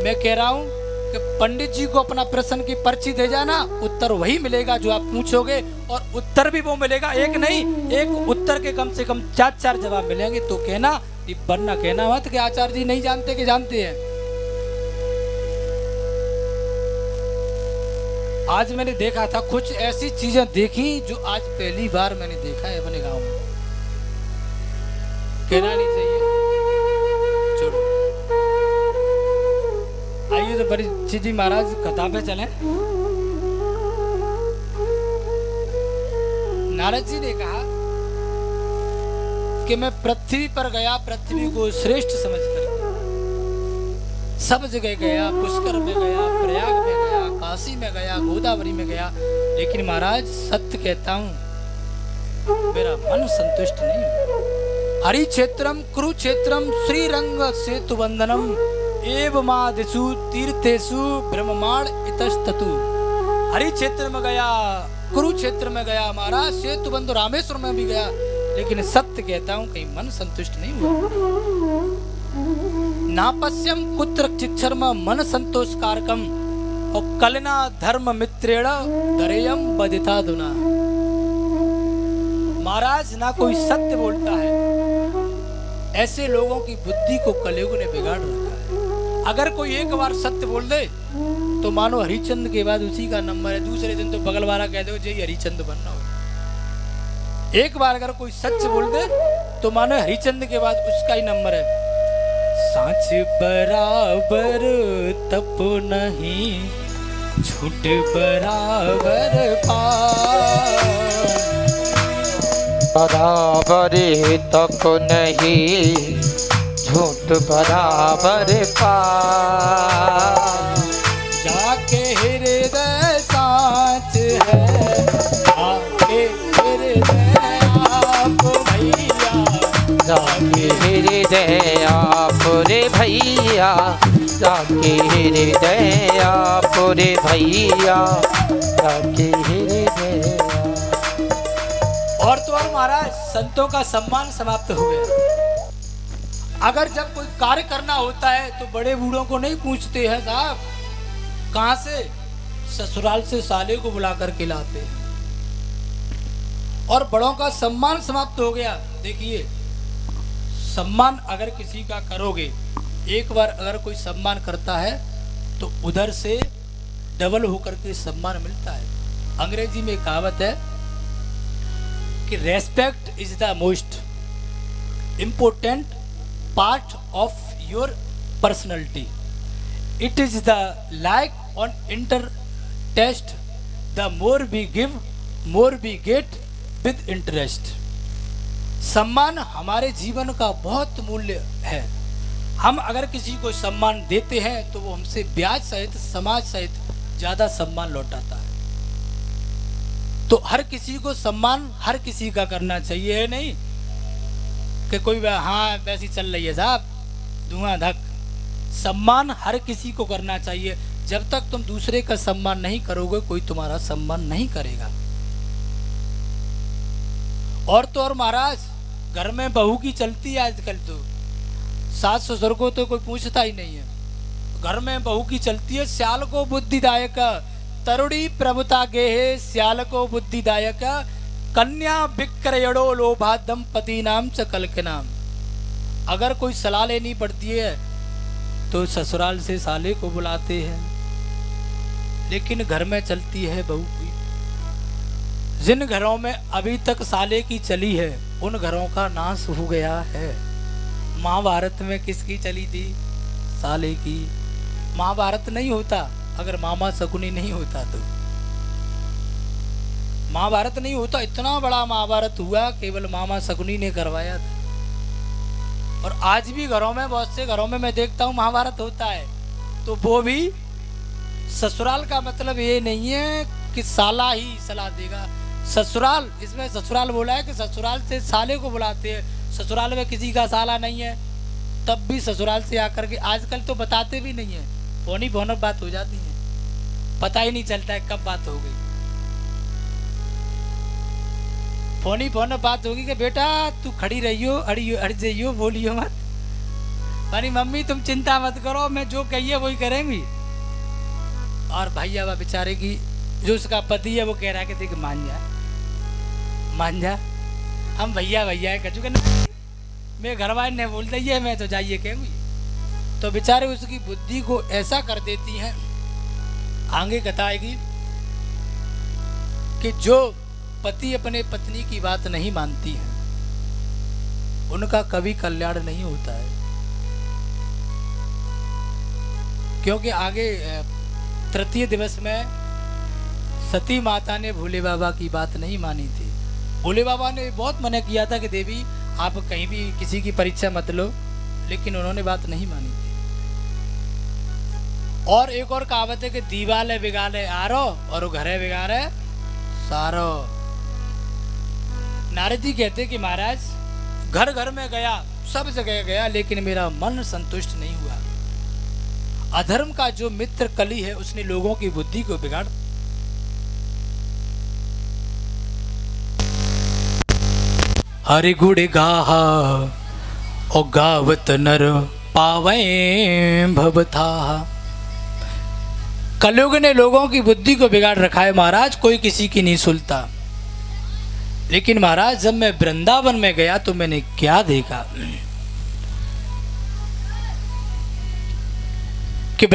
मैं कह रहा हूँ कि पंडित जी को अपना प्रश्न की पर्ची दे जाना, उत्तर वही मिलेगा जो आप पूछोगे, और उत्तर भी वो मिलेगा, एक नहीं, एक उत्तर के कम से कम 4 जवाब मिलेंगे। तो कहना, वरना कहना मत कि आचार्य जी नहीं जानते कि जानते हैं। आज मैंने देखा था, कुछ ऐसी चीजें देखी जो आज पहली बार मैंने देखा है अपने गांव में। कहना नहीं चाहिए, छोड़ो। आइए तो परिचित जी महाराज कथा पे चले। नारद जी ने कहा कि मैं पृथ्वी पर गया, पृथ्वी को श्रेष्ठ समझ कर सब जगह गया, पुष्कर में गया, प्रयाग में गया, काशी में गया, गोदावरी में गया, लेकिन महाराज सत्य कहता हूं मेरा मन संतुष्ट नहीं हुआ। हरि क्षेत्रम कुरुक्षेत्रम श्रीरंग सेतु बंधनम एव मादिषु तीर्थेषु ब्रह्मांड इतस्ततु। हरि क्षेत्र में गया, कुरुक्षेत्र में गया महाराज, सेतु बंधु रामेश्वर में भी गया, लेकिन सत्य कहता हूं कहीं मन संतुष्ट नहीं हुआ। नापस्यम कुत्र चिक्षर्म मन संतोष कारकम और कलना धर्म मित्रेण दरेयम बदिता दुना। महाराज ना कोई सत्य बोलता है, ऐसे लोगों की बुद्धि को कलयुग ने बिगाड़ रखा है। अगर कोई एक बार सत्य बोल दे तो मानो हरिचंद के बाद उसी का नंबर है, दूसरे दिन तो बगल वाला कह दो जय हरिचंद बनना हो। एक बार अगर कोई सच बोल दे तो मानो हरिचंद के बाद उसका ही नंबर है। साच बराबर तप नहीं, झूठ बराबर बराबर तप नहीं, झूठ बराबर जाके हृदय साच है, आके हृदय आप भैया, जाके हृदय आप रे भैया, जाके हृदय आप रे भैया, जाके हृदय। और तो और महाराज संतों का सम्मान समाप्त हो गया। अगर जब कोई कार्य करना होता है तो बड़े बूढ़ों को नहीं पूछते हैं साहब, कहां से? ससुराल से साले को बुला करके लाते हैं। और बड़ों का सम्मान समाप्त हो गया। देखिए, सम्मान अगर किसी का करोगे, एक बार अगर कोई सम्मान करता है तो उधर से डबल होकर के सम्मान मिलता है। अंग्रेजी में कहावत है कि respect is the most important part of your personality. It is the like on interest, the more we give more we get with interest. सम्मान हमारे जीवन का बहुत मूल्य है। हम अगर किसी को सम्मान देते हैं तो वो हमसे ब्याज सहित, समाज सहित ज्यादा सम्मान लौटाता है। तो हर किसी को सम्मान हर किसी का करना चाहिए, है नहीं कि कोई हाँ वैसी चल रही है साहब धुआं धक। सम्मान हर किसी को करना चाहिए। जब तक तुम दूसरे का सम्मान नहीं करोगे कोई तुम्हारा सम्मान नहीं करेगा। और तो और महाराज घर में बहू की चलती है आजकल, तो सास ससुर को तो कोई पूछता ही नहीं है। घर में बहू की चलती है, श्याल को बुद्धिदायक तरुणी प्रभुता गेहे, श्याल को बुद्धिदायक कन्या विक्रयणो लोभा दंपति नाम च कल के नाम। अगर कोई सलाह लेनी पड़ती है तो ससुराल से साले को बुलाते हैं, लेकिन घर में चलती है बहू की। जिन घरों में अभी तक साले की चली है उन घरों का नाश हो गया है। महाभारत में किसकी चली थी? साले की। महाभारत नहीं होता अगर मामा शकुनी नहीं होता तो। महाभारत नहीं होता, इतना बड़ा महाभारत हुआ केवल मामा शकुनी ने करवाया था। और आज भी घरों में, बहुत से घरों में मैं देखता हूँ महाभारत होता है तो वो भी ससुराल का मतलब ये नहीं है कि साला ही सलाह देगा। ससुराल, इसमें ससुराल बोला है कि ससुराल से साले को बुलाते हैं। ससुराल में किसी का साला नहीं है तब भी ससुराल से आकर के, आजकल तो बताते भी नहीं है, फोन ही फोन बात हो जाती है, पता ही नहीं चलता है कब बात हो गई। फोन ही फोन बात होगी कि बेटा तू खड़ी रहियो, अड़ जाइयो, बोलियो मत। अरे मम्मी तुम चिंता मत करो, मैं जो कहिए वही करेंगी। और भैया वह बेचारे की जो उसका पति है वो कह रहा है कि देख मान जा, मान जा, हम भैया भैया है कचू के मैं घर वाले ने बोल दी है, मैं तो जाइए कहूँगी। तो बेचारे उसकी बुद्धि को ऐसा कर देती हैं। आगे बताएगी कि जो पति अपने पत्नी की बात नहीं मानती है उनका कभी कल्याण नहीं होता है, क्योंकि आगे तृतीय दिवस में सती माता ने भोले बाबा की बात नहीं मानी थी। भोले बाबा ने बहुत मना किया था कि देवी आप कहीं भी किसी की परीक्षा मत लो, लेकिन उन्होंने बात नहीं मानी थी। और एक और कहावत है कि दीवाले बिगाले आरो और घरे बिगाड़े सारो। नारद जी कहते कि महाराज घर घर में गया, सब जगह गया, लेकिन मेरा मन संतुष्ट नहीं हुआ। अधर्म का जो मित्र कली है उसने लोगों की बुद्धि को बिगाड़। हरि गुण गाहा और गावत नर पावे भवथा। कलयुग ने लोगों की बुद्धि को बिगाड़ रखा है महाराज, कोई किसी की नहीं सुनता। लेकिन महाराज जब मैं वृंदावन में गया तो मैंने क्या देखा कि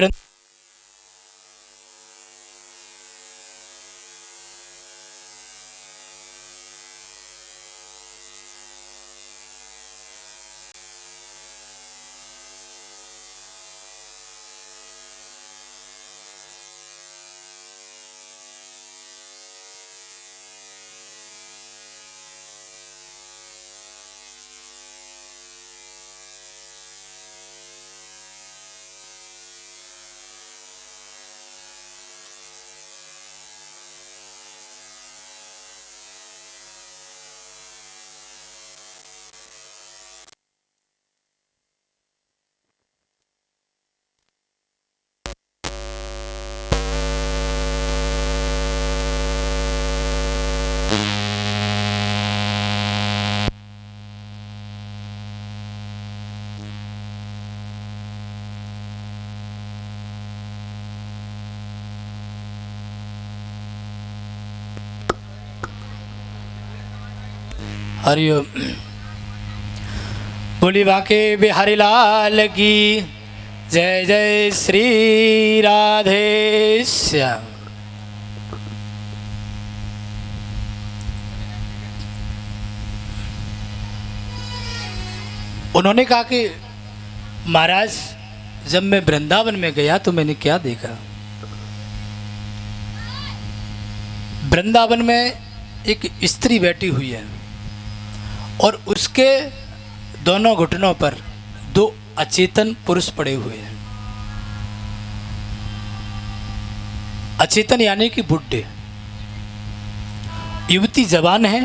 हरिओम। बोली बाके बिहारी लाल की जय जय श्री राधे श्याम। उन्होंने कहा कि महाराज जब मैं वृंदावन में गया तो मैंने क्या देखा। वृंदावन में एक स्त्री बैठी हुई है और उसके दोनों घुटनों पर दो अचेतन पुरुष पड़े हुए हैं। अचेतन यानी कि बुड्ढे। युवती जवान है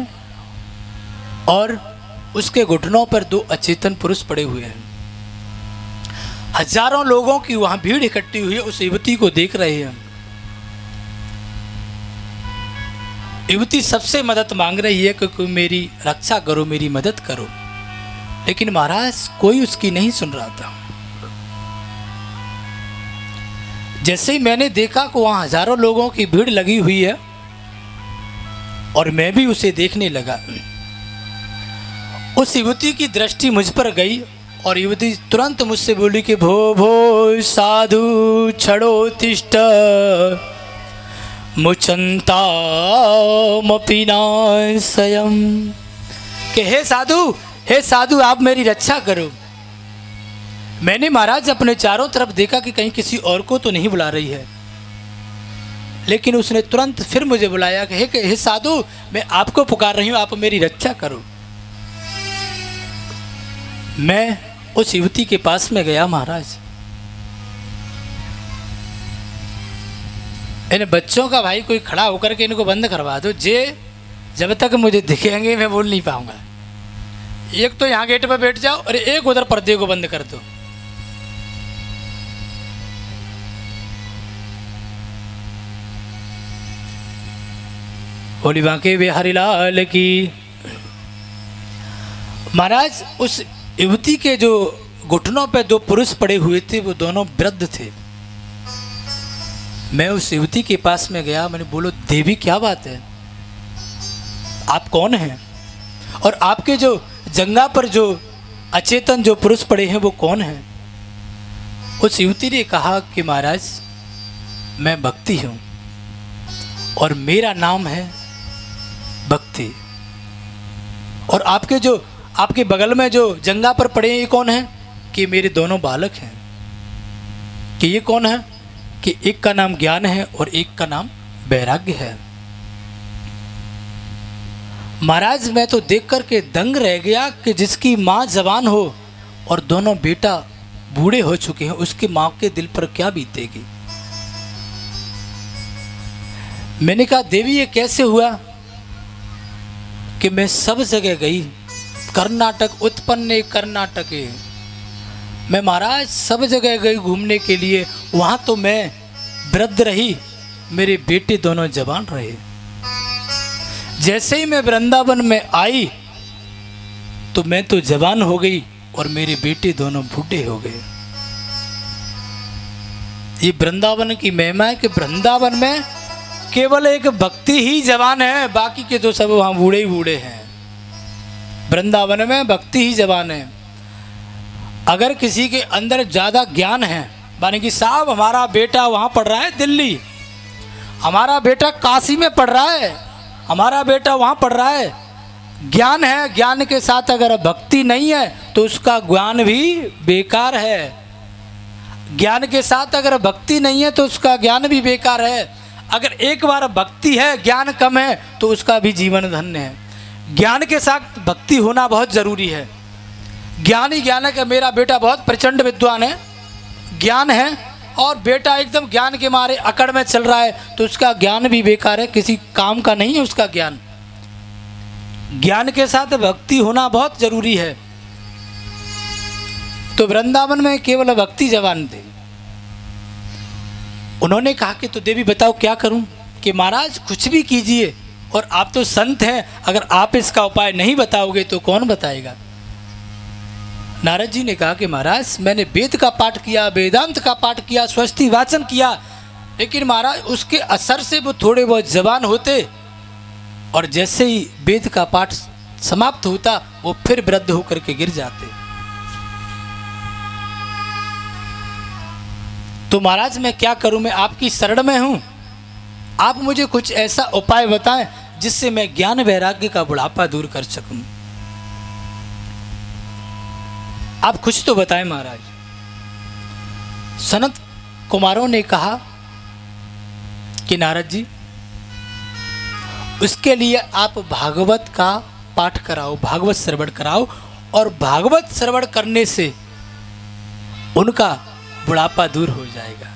और उसके घुटनों पर दो अचेतन पुरुष पड़े हुए हैं। हजारों लोगों की वहां भीड़ इकट्ठी हुई है, उस युवती को देख रहे हैं। युवती सबसे मदद मांग रही है कि मेरी रक्षा करो, मेरी मदद करो, लेकिन महाराज कोई उसकी नहीं सुन रहा था। जैसे ही मैंने देखा कि वहां हजारों लोगों की भीड़ लगी हुई है और मैं भी उसे देखने लगा, उस युवती की दृष्टि मुझ पर गई और युवती तुरंत मुझसे बोली कि भो भो साधु छड़ो तिष्ठ मुचंता मपिनाशयम, कि हे साधु आप मेरी रक्षा करो। मैंने महाराज अपने चारों तरफ देखा कि कहीं किसी और को तो नहीं बुला रही है, लेकिन उसने तुरंत फिर मुझे बुलाया कि हे साधु मैं आपको पुकार रही हूं, आप मेरी रक्षा करो। मैं उस युवती के पास में गया। महाराज इन बच्चों का भाई कोई खड़ा होकर के इनको बंद करवा दो, जब तक मुझे दिखेंगे मैं बोल नहीं पाऊंगा। एक तो यहाँ गेट पर बैठ जाओ और एक उधर पर्दे को बंद कर दो। बोली बांके बिहारी लाल की। महाराज उस युवती के जो घुटनों पे दो पुरुष पड़े हुए थे वो दोनों वृद्ध थे। मैं उस युवती के पास में गया, मैंने बोलो देवी क्या बात है, आप कौन हैं और आपके जो जंगा पर जो अचेतन जो पुरुष पड़े हैं वो कौन हैं। उस युवती ने कहा कि महाराज मैं भक्ति हूँ और मेरा नाम है भक्ति। और आपके बगल में जो जंगा पर पड़े हैं ये कौन है? कि मेरे दोनों बालक हैं। कि ये कौन है? कि एक का नाम ज्ञान है और एक का नाम वैराग्य है। महाराज मैं तो देख कर के दंग रह गया कि जिसकी माँ जवान हो और दोनों बेटा बूढ़े हो चुके हैं, उसकी माँ के दिल पर क्या बीतेगी। मैंने कहा देवी ये कैसे हुआ? कि मैं सब जगह गई, कर्नाटक उत्पन्न कर्नाटके, मैं महाराज सब जगह गई घूमने के लिए, वहाँ तो मैं वृद्ध रही, मेरे बेटे दोनों जवान रहे। जैसे ही मैं वृंदावन में आई तो मैं तो जवान हो गई और मेरे बेटे दोनों बूढ़े हो गए। ये वृंदावन की महिमा है कि वृंदावन में केवल एक भक्ति ही जवान है, बाकी के तो सब वहाँ बूढ़े ही बूढ़े हैं। वृंदावन में भक्ति ही जवान है। अगर किसी के अंदर ज़्यादा ज्ञान है, माने कि साहब हमारा बेटा वहाँ पढ़ रहा है दिल्ली, हमारा बेटा काशी में पढ़ रहा है, हमारा बेटा वहाँ पढ़ रहा है, ज्ञान है, ज्ञान के साथ अगर भक्ति नहीं है तो उसका ज्ञान भी बेकार है। ज्ञान के साथ अगर भक्ति नहीं है तो उसका ज्ञान भी बेकार है। अगर एक बार भक्ति है, ज्ञान कम है, तो उसका भी जीवन धन्य है। ज्ञान के साथ भक्ति होना बहुत ज़रूरी है। ज्ञान ही ज्ञान है कि मेरा बेटा बहुत प्रचंड विद्वान है, ज्ञान है, और बेटा एकदम ज्ञान के मारे अकड़ में चल रहा है, तो उसका ज्ञान भी बेकार है, किसी काम का नहीं है उसका ज्ञान। ज्ञान के साथ भक्ति होना बहुत जरूरी है। तो वृंदावन में केवल भक्ति जवान थे। उन्होंने कहा कि तो देवी बताओ क्या करूं? कि महाराज कुछ भी कीजिए, और आप तो संत हैं, अगर आप इसका उपाय नहीं बताओगे तो कौन बताएगा। नारद जी ने कहा कि महाराज मैंने वेद का पाठ किया, वेदांत का पाठ किया, स्वस्ति वाचन किया, लेकिन महाराज उसके असर से वो थोड़े बहुत जवान होते, और जैसे ही वेद का पाठ समाप्त होता वो फिर वृद्ध होकर के गिर जाते। तो महाराज मैं क्या करूं? मैं आपकी शरण में हूं, आप मुझे कुछ ऐसा उपाय बताएं जिससे मैं ज्ञान वैराग्य का बुढ़ापा दूर कर सकूं। आप कुछ तो बताएं महाराज। सनत कुमारों ने कहा कि नारद जी उसके लिए आप भागवत का पाठ कराओ, भागवत श्रवण कराओ, और भागवत श्रवण करने से उनका बुढ़ापा दूर हो जाएगा।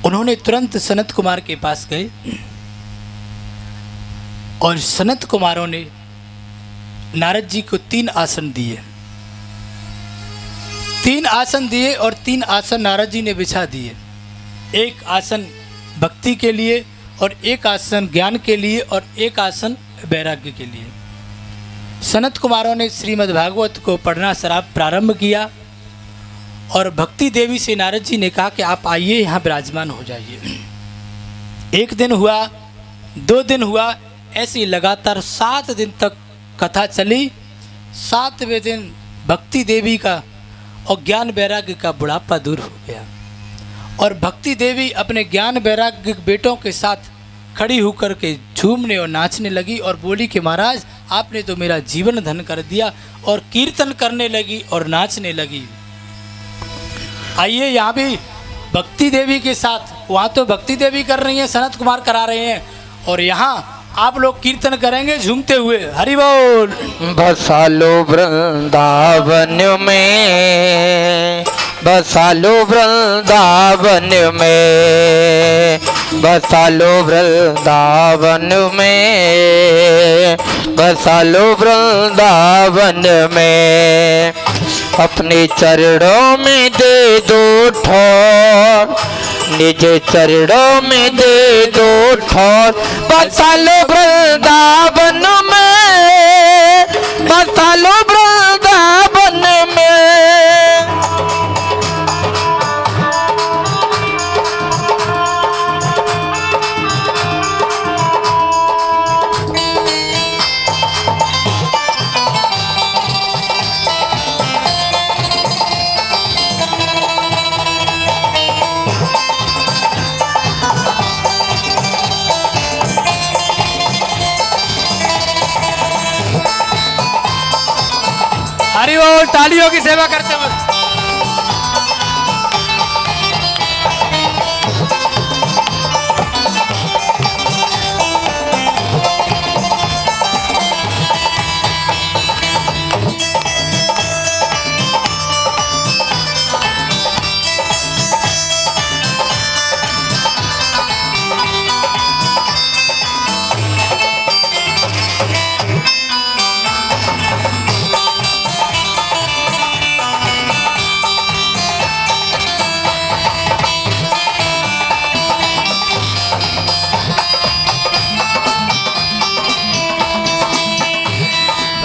उन्होंने तुरंत सनत कुमार के पास गए और सनत कुमारों ने नारद जी को 3 आसन दिए। 3 आसन दिए और 3 आसन नारद जी ने बिछा दिए। एक आसन भक्ति के लिए, और एक आसन ज्ञान के लिए, और एक आसन वैराग्य के लिए। सनत कुमारों ने श्रीमद् भागवत को पढ़ना प्रारंभ किया, और भक्ति देवी से नारद जी ने कहा कि आप आइए यहाँ विराजमान हो जाइए। 1 दिन हुआ, 2 दिन हुआ, ऐसे लगातार 7 दिन तक कथा चली। 7वें दिन भक्ति देवी का और ज्ञान वैराग्य का बुढ़ापा दूर हो गया, और भक्ति देवी अपने ज्ञान वैराग्य बेटों के साथ खड़ी होकर के झूमने और नाचने लगी, और बोली कि महाराज आपने तो मेरा जीवन धन कर दिया, और कीर्तन करने लगी और नाचने लगी। आइए यहाँ भी भक्ति देवी के साथ, वहाँ तो भक्ति देवी कर रही हैं, सनत कुमार करा रहे हैं, और यहाँ आप लोग कीर्तन करेंगे झूमते हुए। हरि बोल। बसा लो वृंदावन में, बसा लो वृंदावन में, बसा लो वृंदावन में, बसा लो वृंदावन में। अपने चरणों में दे दो ठौर, निज चरणों में दे दो ठौर। बसा लो वृंदावन में, बसा लो वृंदावन में। हरि बोल। तालियों की सेवा करते हुए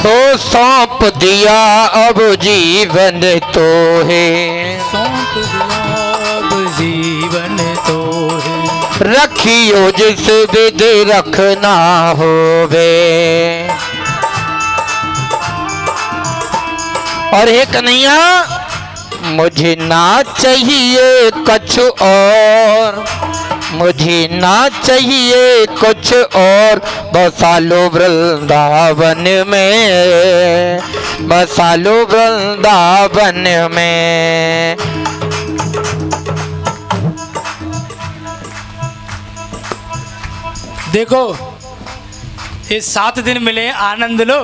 हो सौंप दिया अब जीवन तो है, सौंप दिया अब जीवन तो है, रखियो जिस विध रखना होवे। और हे कन्हैया मुझे ना चाहिए कुछ और, मुझे ना चाहिए कुछ और, बसा लो वृंदावन में, बसा लो वृंदावन में। देखो ये 7 दिन मिले, आनंद लो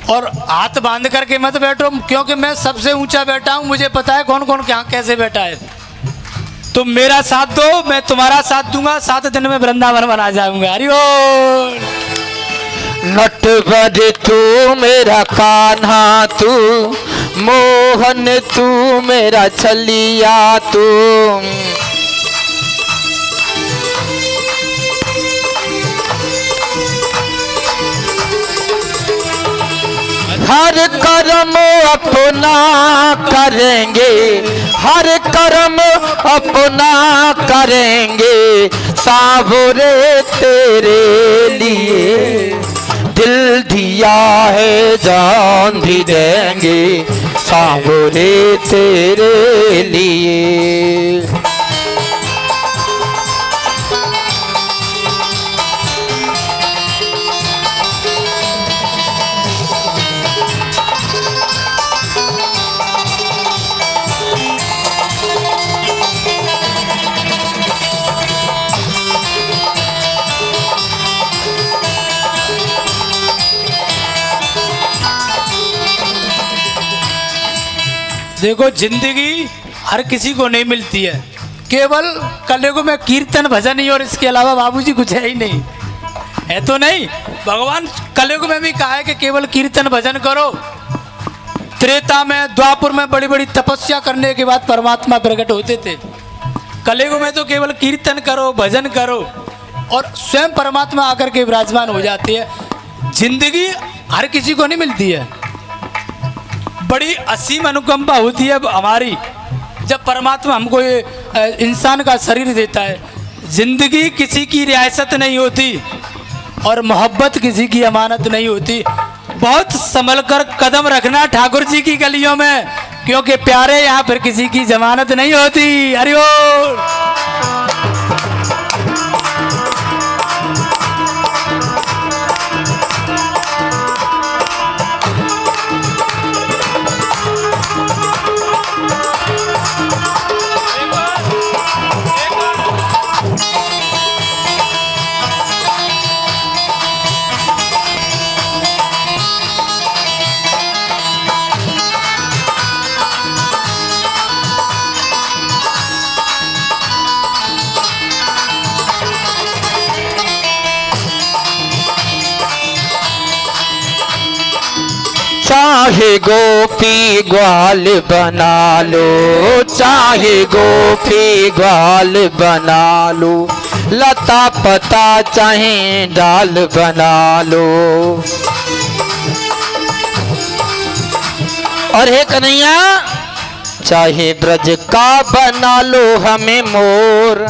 और हाथ बांध करके मत बैठो, क्योंकि मैं सबसे ऊंचा बैठा हूं, मुझे पता है कौन कौन क्या कैसे बैठा है। तुम मेरा साथ दो, मैं तुम्हारा साथ दूंगा, 7 दिन में वृंदावन बना जाऊंगा। हरि बोल। नटवर तू मेरा कान्हा तू, मोहन तू मेरा छलिया तू, हर कर्म अपना करेंगे, हर कर्म अपना करेंगे, सावरे तेरे लिए दिल दिया है जान भी देंगे, सावरे तेरे लिए। देखो जिंदगी हर किसी को नहीं मिलती है, केवल कलयुग में कीर्तन भजन ही, और इसके अलावा बाबूजी कुछ है ही नहीं, है तो नहीं। भगवान कलयुग में भी कहा है कि केवल कीर्तन भजन करो। त्रेता में द्वापुर में बड़ी बड़ी तपस्या करने के बाद परमात्मा प्रकट होते थे। कलयुग में तो केवल कीर्तन करो, भजन करो और स्वयं परमात्मा आकर के विराजमान हो जाती है। जिंदगी हर किसी को नहीं मिलती है, बड़ी असीम अनुकंपा होती है हमारी जब परमात्मा हमको ये इंसान का शरीर देता है। जिंदगी किसी की रियासत नहीं होती और मोहब्बत किसी की अमानत नहीं होती। बहुत संभल कर कदम रखना ठाकुर जी की गलियों में, क्योंकि प्यारे यहाँ पर किसी की जमानत नहीं होती। हरि बोल। चाहे गोपी ग्वाल बना लो, चाहे गोपी ग्वाल बना लो, लता पता चाहे डाल बना लो। और हे कन्हैया चाहे ब्रज का बना लो हमें मोर,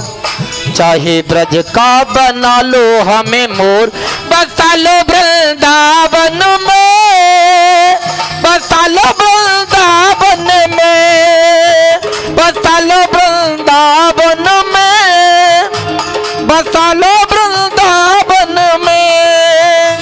चाहे ब्रज का बना लो हमें मोर, बसा लो वृंदावन में, बसा लो वृंदावन में, बसा लो वृंदावन में, बसा लो वृंदावन में।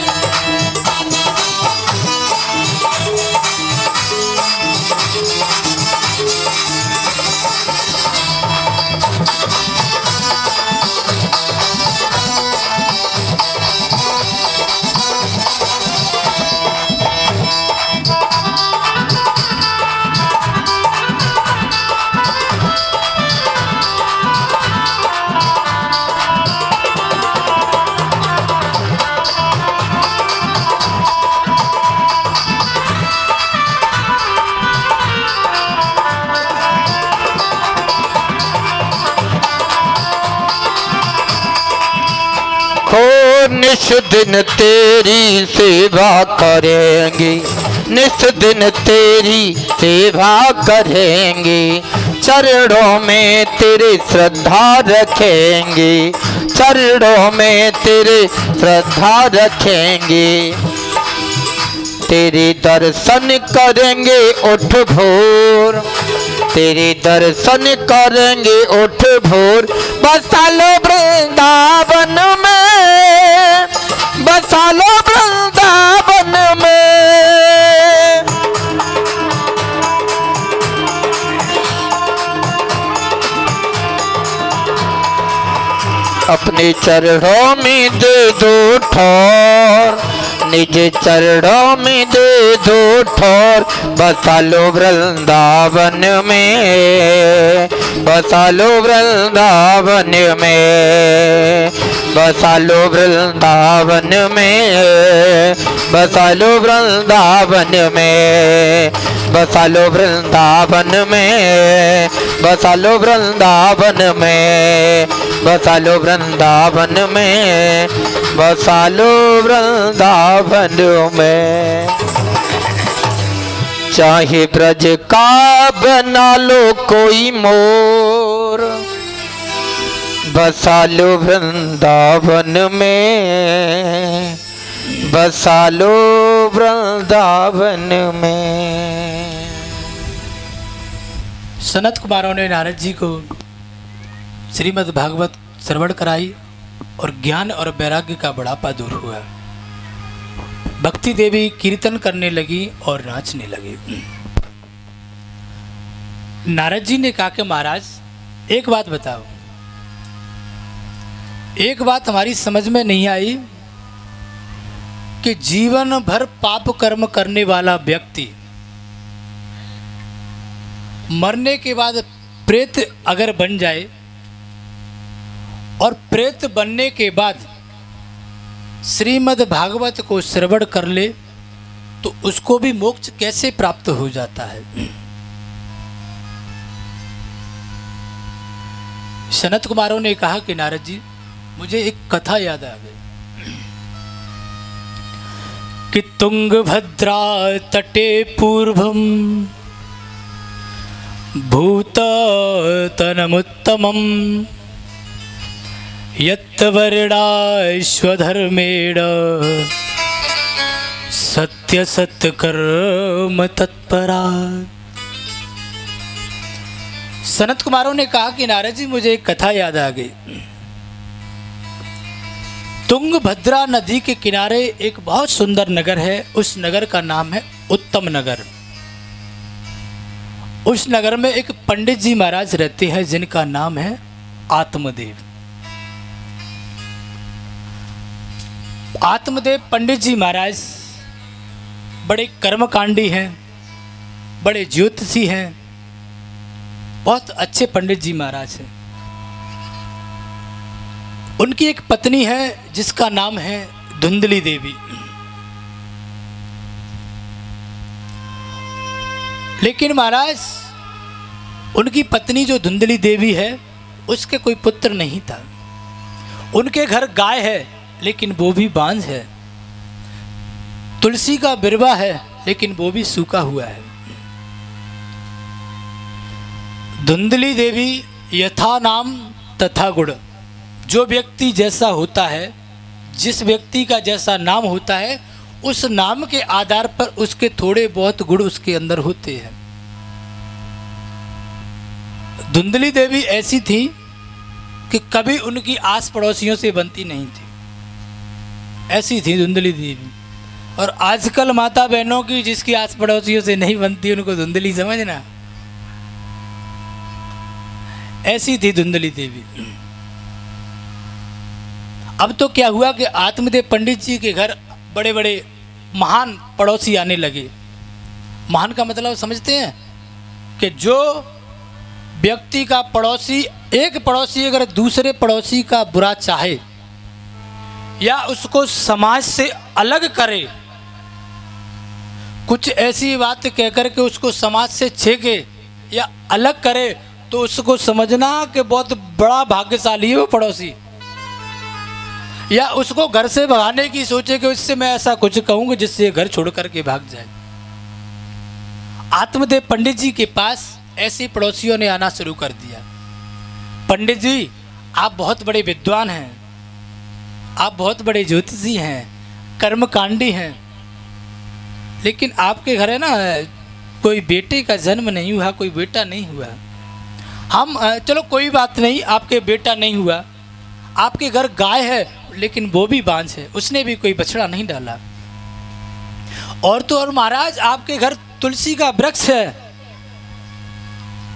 निस दिन तेरी सेवा करेंगे, निस दिन तेरी सेवा करेंगे, चरणों में तेरे श्रद्धा रखेंगे, चरणों में तेरे श्रद्धा रखेंगे, तेरे दर्शन करेंगे उठ भोर, तेरे दर्शन करेंगे उठ भोर, बसा लो वृंदावन में, बसा लो वृंदावन में। अपने चरणों में दे दो ठौर, निज चरणों में दे दो ठौर, बसा लो वृंदावन में, बसा लो वृंदावन में, बसा लो वृंदावन में, बसा लो वृंदावन में, बसा लो वृंदावन में, बसा लो वृंदावन में, बसा लो वृंदावन में, बसा लो वृंदावन में। चाहे ब्रज का बना लो कोई मोर, बसा लो वृंदावन में, बसा लो वृंदावन में। सनत कुमारों ने नारद जी को श्रीमद् भागवत श्रवण कराई और ज्ञान और वैराग्य का बुढ़ापा दूर हुआ। भक्ति देवी कीर्तन करने लगी और नाचने लगी। नारद जी ने कहा कि महाराज एक बात बताओ, एक बात हमारी समझ में नहीं आई कि जीवन भर पाप कर्म करने वाला व्यक्ति मरने के बाद प्रेत अगर बन जाए और प्रेत बनने के बाद श्रीमद् भागवत को श्रवण कर ले तो उसको भी मोक्ष कैसे प्राप्त हो जाता है। सनत कुमारों ने कहा कि नारद जी मुझे एक कथा याद आ गई कि तुंगभद्रा तटे पूर्वम भूततनमुत्तमम् यत्वर्णाश्वधर्मेण सत्यसत्यकर्म तत्परा। सनत कुमारों ने कहा कि नारद जी मुझे एक कथा याद आ गई। तुंगभद्रा नदी के किनारे एक बहुत सुंदर नगर है, उस नगर का नाम है उत्तम नगर। उस नगर में एक पंडित जी महाराज रहते हैं जिनका नाम है आत्मदेव। आत्मदेव पंडित जी महाराज बड़े कर्मकांडी हैं, बड़े ज्योतिषी हैं, बहुत अच्छे पंडित जी महाराज हैं। उनकी एक पत्नी है जिसका नाम है धुंधली देवी। लेकिन महाराज उनकी पत्नी जो धुंधली देवी है उसके कोई पुत्र नहीं था। उनके घर गाय है लेकिन वो भी बांझ है, तुलसी का बिरवा है लेकिन वो भी सूखा हुआ है। धुंधली देवी यथा नाम तथा गुण, जो व्यक्ति जैसा होता है, जिस व्यक्ति का जैसा नाम होता है, उस नाम के आधार पर उसके थोड़े बहुत गुण उसके अंदर होते हैं। धुंधली देवी ऐसी थी कि कभी उनकी आस पड़ोसियों से बनती नहीं थी, ऐसी थी धुंधली देवी। और आजकल माता बहनों की जिसकी आस पड़ोसियों से नहीं बनती उनको धुंधली समझना, ऐसी थी धुंधली देवी। अब तो क्या हुआ कि आत्मदेव पंडित जी के घर बड़े बड़े महान पड़ोसी आने लगे। महान का मतलब समझते हैं कि जो व्यक्ति का पड़ोसी, एक पड़ोसी अगर दूसरे पड़ोसी का बुरा चाहे या उसको समाज से अलग करे, कुछ ऐसी बात कहकर के उसको समाज से छेके या अलग करे, तो उसको समझना कि बहुत बड़ा भाग्यशाली है वो पड़ोसी। या उसको घर से भगाने की सोचे कि उससे मैं ऐसा कुछ कहूँगा जिससे घर छोड़ करके भाग जाए। आत्मदेव पंडित जी के पास ऐसे पड़ोसियों ने आना शुरू कर दिया। पंडित जी, आप बहुत बड़े विद्वान हैं, आप बहुत बड़े ज्योतिषी हैं, कर्मकांडी हैं, लेकिन आपके घर है ना कोई बेटे का जन्म नहीं हुआ, कोई बेटा नहीं हुआ। हम चलो कोई बात नहीं, आपके बेटा नहीं हुआ, आपके घर गाय है लेकिन वो भी बांझ है, उसने भी कोई बछड़ा नहीं डाला। और तो और महाराज, आपके घर तुलसी का वृक्ष है,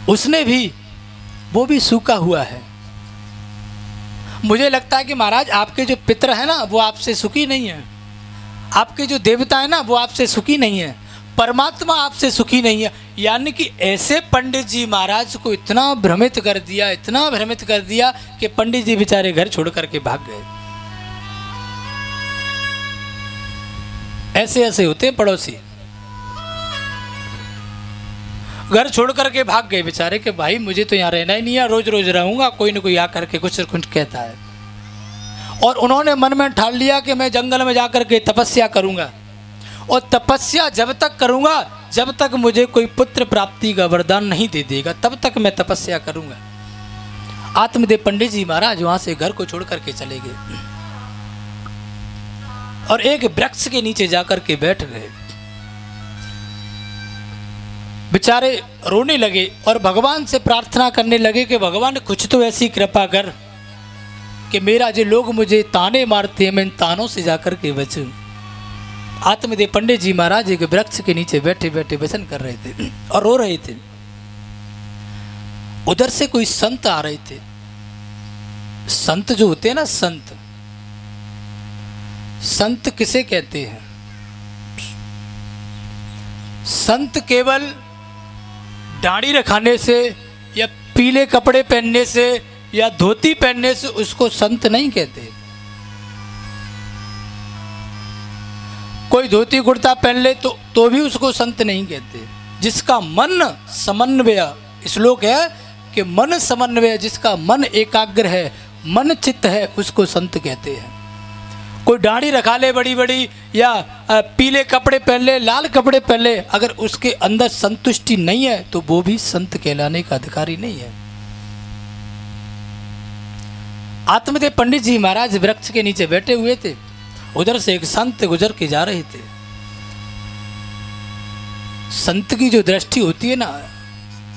उसने भी वो भी सूखा हुआ है। मुझे लगता है कि महाराज आपके जो पितर हैं ना वो आपसे सुखी नहीं है, आपके जो देवता है ना वो आपसे सुखी नहीं है, परमात्मा आपसे सुखी नहीं है। यानी कि ऐसे पंडित जी महाराज को इतना भ्रमित कर दिया, इतना भ्रमित कर दिया कि पंडित जी बेचारे घर छोड़ करके भाग गए। ऐसे ऐसे होते हैं पड़ोसी, घर छोड़ करके भाग गए बेचारे कि भाई मुझे तो यहाँ रहना ही नहीं है, रोज रोज रहूंगा, कोई ना कोई आकर के कुछ कुछ कहता है। और उन्होंने मन में ठान लिया कि मैं जंगल में जाकर के तपस्या करूंगा, और तपस्या जब तक करूंगा जब तक मुझे कोई पुत्र प्राप्ति का वरदान नहीं दे देगा तब तक मैं तपस्या करूंगा। आत्मदेव पंडित जी महाराज वहां से घर को छोड़ करके चले गए और एक वृक्ष के नीचे जाकर के बैठ गए। बेचारे रोने लगे और भगवान से प्रार्थना करने लगे कि भगवान कुछ तो ऐसी कृपा कर कि मेरा जो लोग मुझे ताने मारते हैं मैं इन तानों से जाकर के बचूं। आत्मदेव पंडित जी महाराज एक वृक्ष के नीचे बैठे बैठे वचन कर रहे थे और रो रहे थे। उधर से कोई संत आ रहे थे। संत जो होते हैं ना, संत किसे कहते हैं? संत केवल दाढ़ी रखाने से या पीले कपड़े पहनने से या धोती पहनने से उसको संत नहीं कहते। कोई धोती कुर्ता पहन ले तो भी उसको संत नहीं कहते। जिसका मन समन्वय, श्लोक है कि मन समन्वय, जिसका मन एकाग्र है, मन चित्त है, उसको संत कहते हैं। कोई दाढ़ी रखा ले बड़ी बड़ी या पीले कपड़े पहन ले, लाल कपड़े पहन ले, अगर उसके अंदर संतुष्टि नहीं है तो वो भी संत कहलाने का अधिकारी नहीं है। आत्मदेव पंडित जी महाराज वृक्ष के नीचे बैठे हुए थे। उधर से एक संत गुजर के जा रहे थे। संत की जो दृष्टि होती है ना,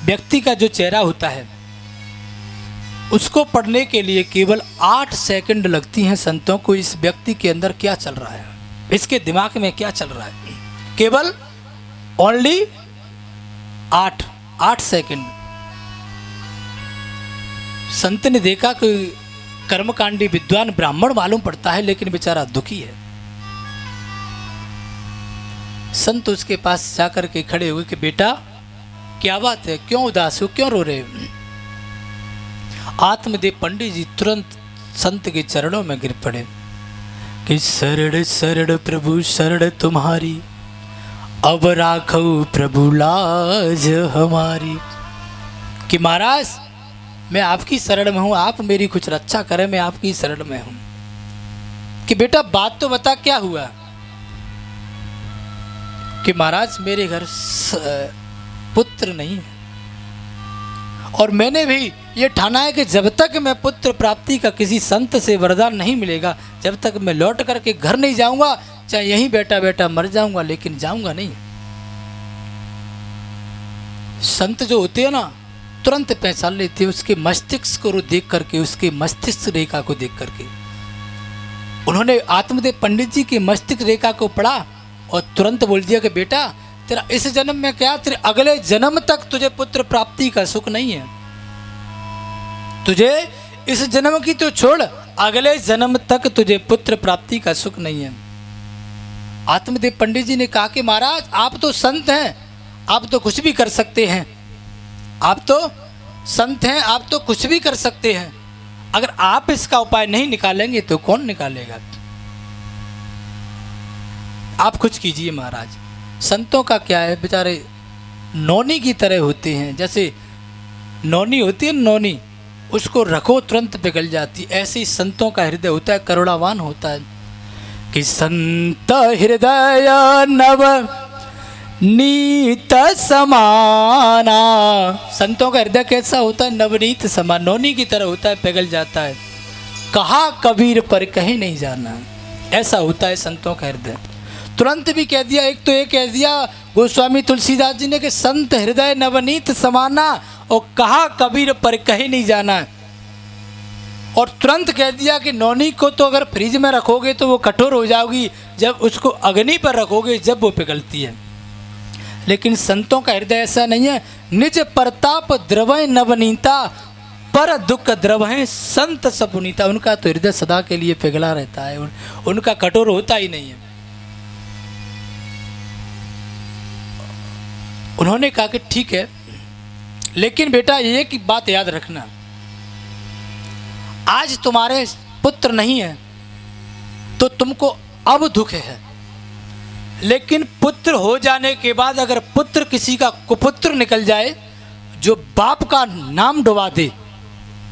व्यक्ति का जो चेहरा होता है उसको पढ़ने के लिए केवल 8 सेकंड लगती हैं संतों को। इस व्यक्ति के अंदर क्या चल रहा है, इसके दिमाग में क्या चल रहा है, केवल ओनली 8 सेकंड। संत ने देखा कि कर्मकांडी विद्वान ब्राह्मण मालूम पड़ता है लेकिन बेचारा दुखी है। संत उसके पास जाकर के खड़े हुए कि बेटा क्या बात है, क्यों उदास हो, क्यों रो रहे हो? आत्मदेव पंडित जी तुरंत संत के चरणों में गिर पड़े कि शरण शरण प्रभु शरण तुम्हारी, अब राखो प्रभु लाज हमारी। कि महाराज मैं आपकी शरण में हूं, आप मेरी कुछ रक्षा करें, मैं आपकी शरण में हूं। कि बेटा बात तो बता क्या हुआ? कि महाराज मेरे घर पुत्र नहीं है और मैंने भी ये ठाना है कि जब तक मैं पुत्र प्राप्ति का किसी संत से वरदान नहीं मिलेगा जब तक मैं लौट करके घर नहीं जाऊंगा, चाहे यहीं बैठा बैठा मर जाऊंगा लेकिन जाऊंगा नहीं। संत जो होते हैं ना तुरंत पहचान लेते हैं उसके मस्तिष्क को देख करके, उसके मस्तिष्क रेखा को देख करके। उन्होंने आत्मदेव पंडित जी की मस्तिष्क रेखा को पढ़ा और तुरंत बोल दिया कि बेटा तेरा इस जन्म में क्या, तेरे अगले जन्म तक तुझे पुत्र प्राप्ति का सुख नहीं है। तुझे इस जन्म की तो छोड़, अगले जन्म तक तुझे पुत्र प्राप्ति का सुख नहीं है। आत्मदेव पंडित जी ने कहा कि महाराज आप तो संत हैं, आप तो कुछ भी कर सकते हैं, आप तो संत हैं, आप तो कुछ भी कर सकते हैं। अगर आप इसका उपाय नहीं निकालेंगे तो कौन निकालेगा? आप कुछ कीजिए महाराज। संतों का क्या है, बेचारे नौनी की तरह होते हैं। जैसे नौनी होती है, नौनी उसको रखो तुरंत पिघल जाती। ऐसे ही संतों का हृदय होता है, करुणावान होता है। कि संत हृदय नव नीत समाना, संतों का हृदय कैसा होता है? नवनीत समान, नौनी की तरह होता है, पिघल जाता है। कहा कबीर पर कहीं नहीं जाना, ऐसा होता है संतों का हृदय। तुरंत भी कह दिया, एक तो ये कह दिया गोस्वामी तुलसीदास जी ने कि संत हृदय नवनीत समाना, और कहा कबीर पर कहीं नहीं जाना। और तुरंत कह दिया कि नौनी को तो अगर फ्रिज में रखोगे तो वो कठोर हो जाओगी, जब उसको अग्नि पर रखोगे जब वो पिघलती है। लेकिन संतों का हृदय ऐसा नहीं है। निज प्रताप द्रवय नवनीता, पर दुख द्रवय संत सपुनीता। उनका तो हृदय सदा के लिए पिघला रहता है, उनका कठोर होता ही नहीं है। उन्होंने कहा कि ठीक है, लेकिन बेटा एक बात याद रखना, आज तुम्हारे पुत्र नहीं है तो तुमको अब दुख है, लेकिन पुत्र हो जाने के बाद अगर पुत्र किसी का कुपुत्र निकल जाए जो बाप का नाम डुबा दे,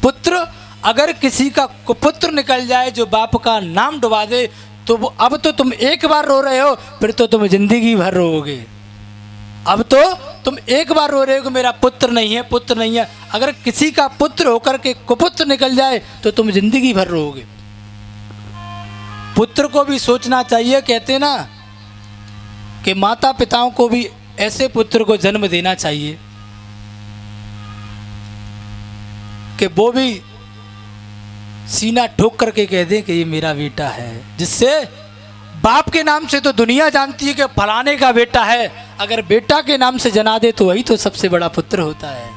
पुत्र अगर किसी का कुपुत्र निकल जाए जो बाप का नाम डुबा दे, तो वो अब तो तुम एक बार रो रहे हो, फिर तो तुम जिंदगी भर रोओगे। अब तो तुम एक बार रो रहे हो कि मेरा पुत्र नहीं है, पुत्र नहीं है। अगर किसी का पुत्र होकर के कुपुत्र निकल जाए तो तुम जिंदगी भर रोओगे। पुत्र को भी सोचना चाहिए, कहते ना कि माता पिताओं को भी ऐसे पुत्र को जन्म देना चाहिए कि वो भी सीना ठोक करके कह दें कि ये मेरा बेटा है, जिससे बाप के नाम से तो दुनिया जानती है कि फलाने का बेटा है, अगर बेटा के नाम से जना दे तो वही तो सबसे बड़ा पुत्र होता है।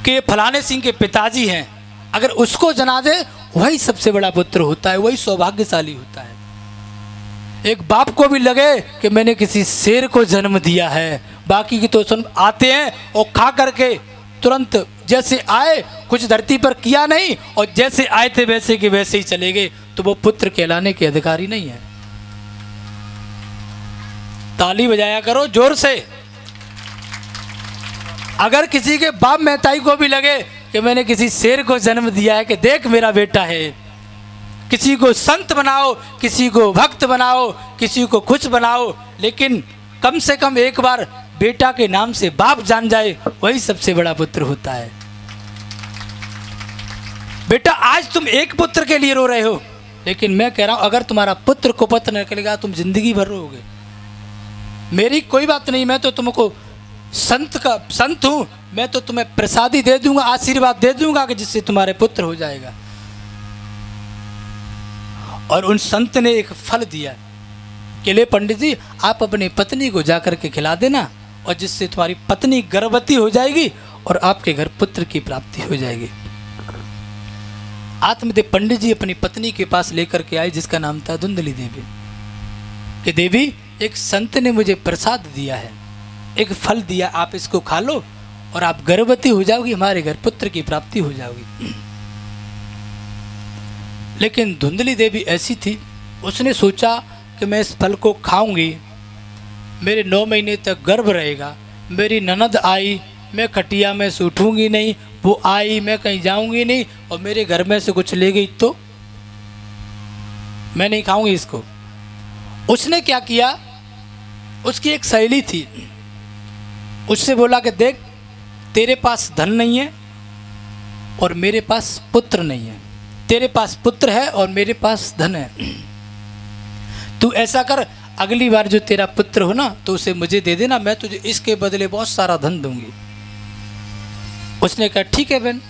कि ये फलाने सिंह के पिताजी हैं, अगर उसको जना दे वही सबसे बड़ा पुत्र होता है, वही सौभाग्यशाली होता है। एक बाप को भी लगे कि मैंने किसी शेर को जन्म दिया है, बाकी की तो सुन आते हैं और खा करके तुरंत जैसे आए, कुछ धरती पर किया नहीं, और जैसे आए थे वैसे के वैसे ही चले गए, तो वो पुत्र कहलाने के अधिकारी नहीं है। ताली बजाया करो जोर से। अगर किसी के बाप महताई को भी लगे कि मैंने किसी शेर को जन्म दिया है कि देख मेरा बेटा है, किसी को संत बनाओ, किसी को भक्त बनाओ, किसी को खुश बनाओ, लेकिन कम से कम एक बार बेटा के नाम से बाप जान जाए, वही सबसे बड़ा पुत्र होता है। बेटा आज तुम एक पुत्र के लिए रो रहे हो, लेकिन मैं कह रहा हूं अगर तुम्हारा पुत्र कुपुत्र निकलेगा तुम जिंदगी भर रोओगे। मेरी कोई बात नहीं, मैं तो तुमको संत हूं, मैं तो तुम्हें प्रसादी दे दूंगा, आशीर्वाद दे दूंगा कि जिससे तुम्हारे पुत्र हो जाएगा। और उन संत ने एक फल दिया कि ले पंडित जी आप अपनी पत्नी को जाकर के खिला देना, और जिससे तुम्हारी पत्नी गर्भवती हो जाएगी और आपके घर पुत्र की प्राप्ति हो जाएगी। आत्मदेव पंडित जी अपनी पत्नी के पास लेकर के आए, जिसका नाम था धुंधली देवी, कि देवी एक संत ने मुझे प्रसाद दिया है, एक फल दिया, आप इसको खा लो और आप गर्भवती हो जाओगी, हमारे घर पुत्र की प्राप्ति हो जाओगी। लेकिन धुंधली देवी ऐसी थी, उसने सोचा कि मैं इस फल को खाऊंगी, मेरे 9 महीने तक गर्भ रहेगा, मेरी ननद आई, मैं खटिया में से उठूंगी नहीं, वो आई, मैं कहीं जाऊंगी नहीं, और मेरे घर में से कुछ ले गई तो मैं नहीं खाऊंगी इसको। उसने क्या किया, उसकी एक सहेली थी, उससे बोला कि देख तेरे पास धन नहीं है और मेरे पास पुत्र नहीं है, तेरे पास पुत्र है और मेरे पास धन है, तू ऐसा कर अगली बार जो तेरा पुत्र हो ना तो उसे मुझे दे देना, मैं तुझे इसके बदले बहुत सारा धन दूंगी। उसने कहा ठीक है बहन,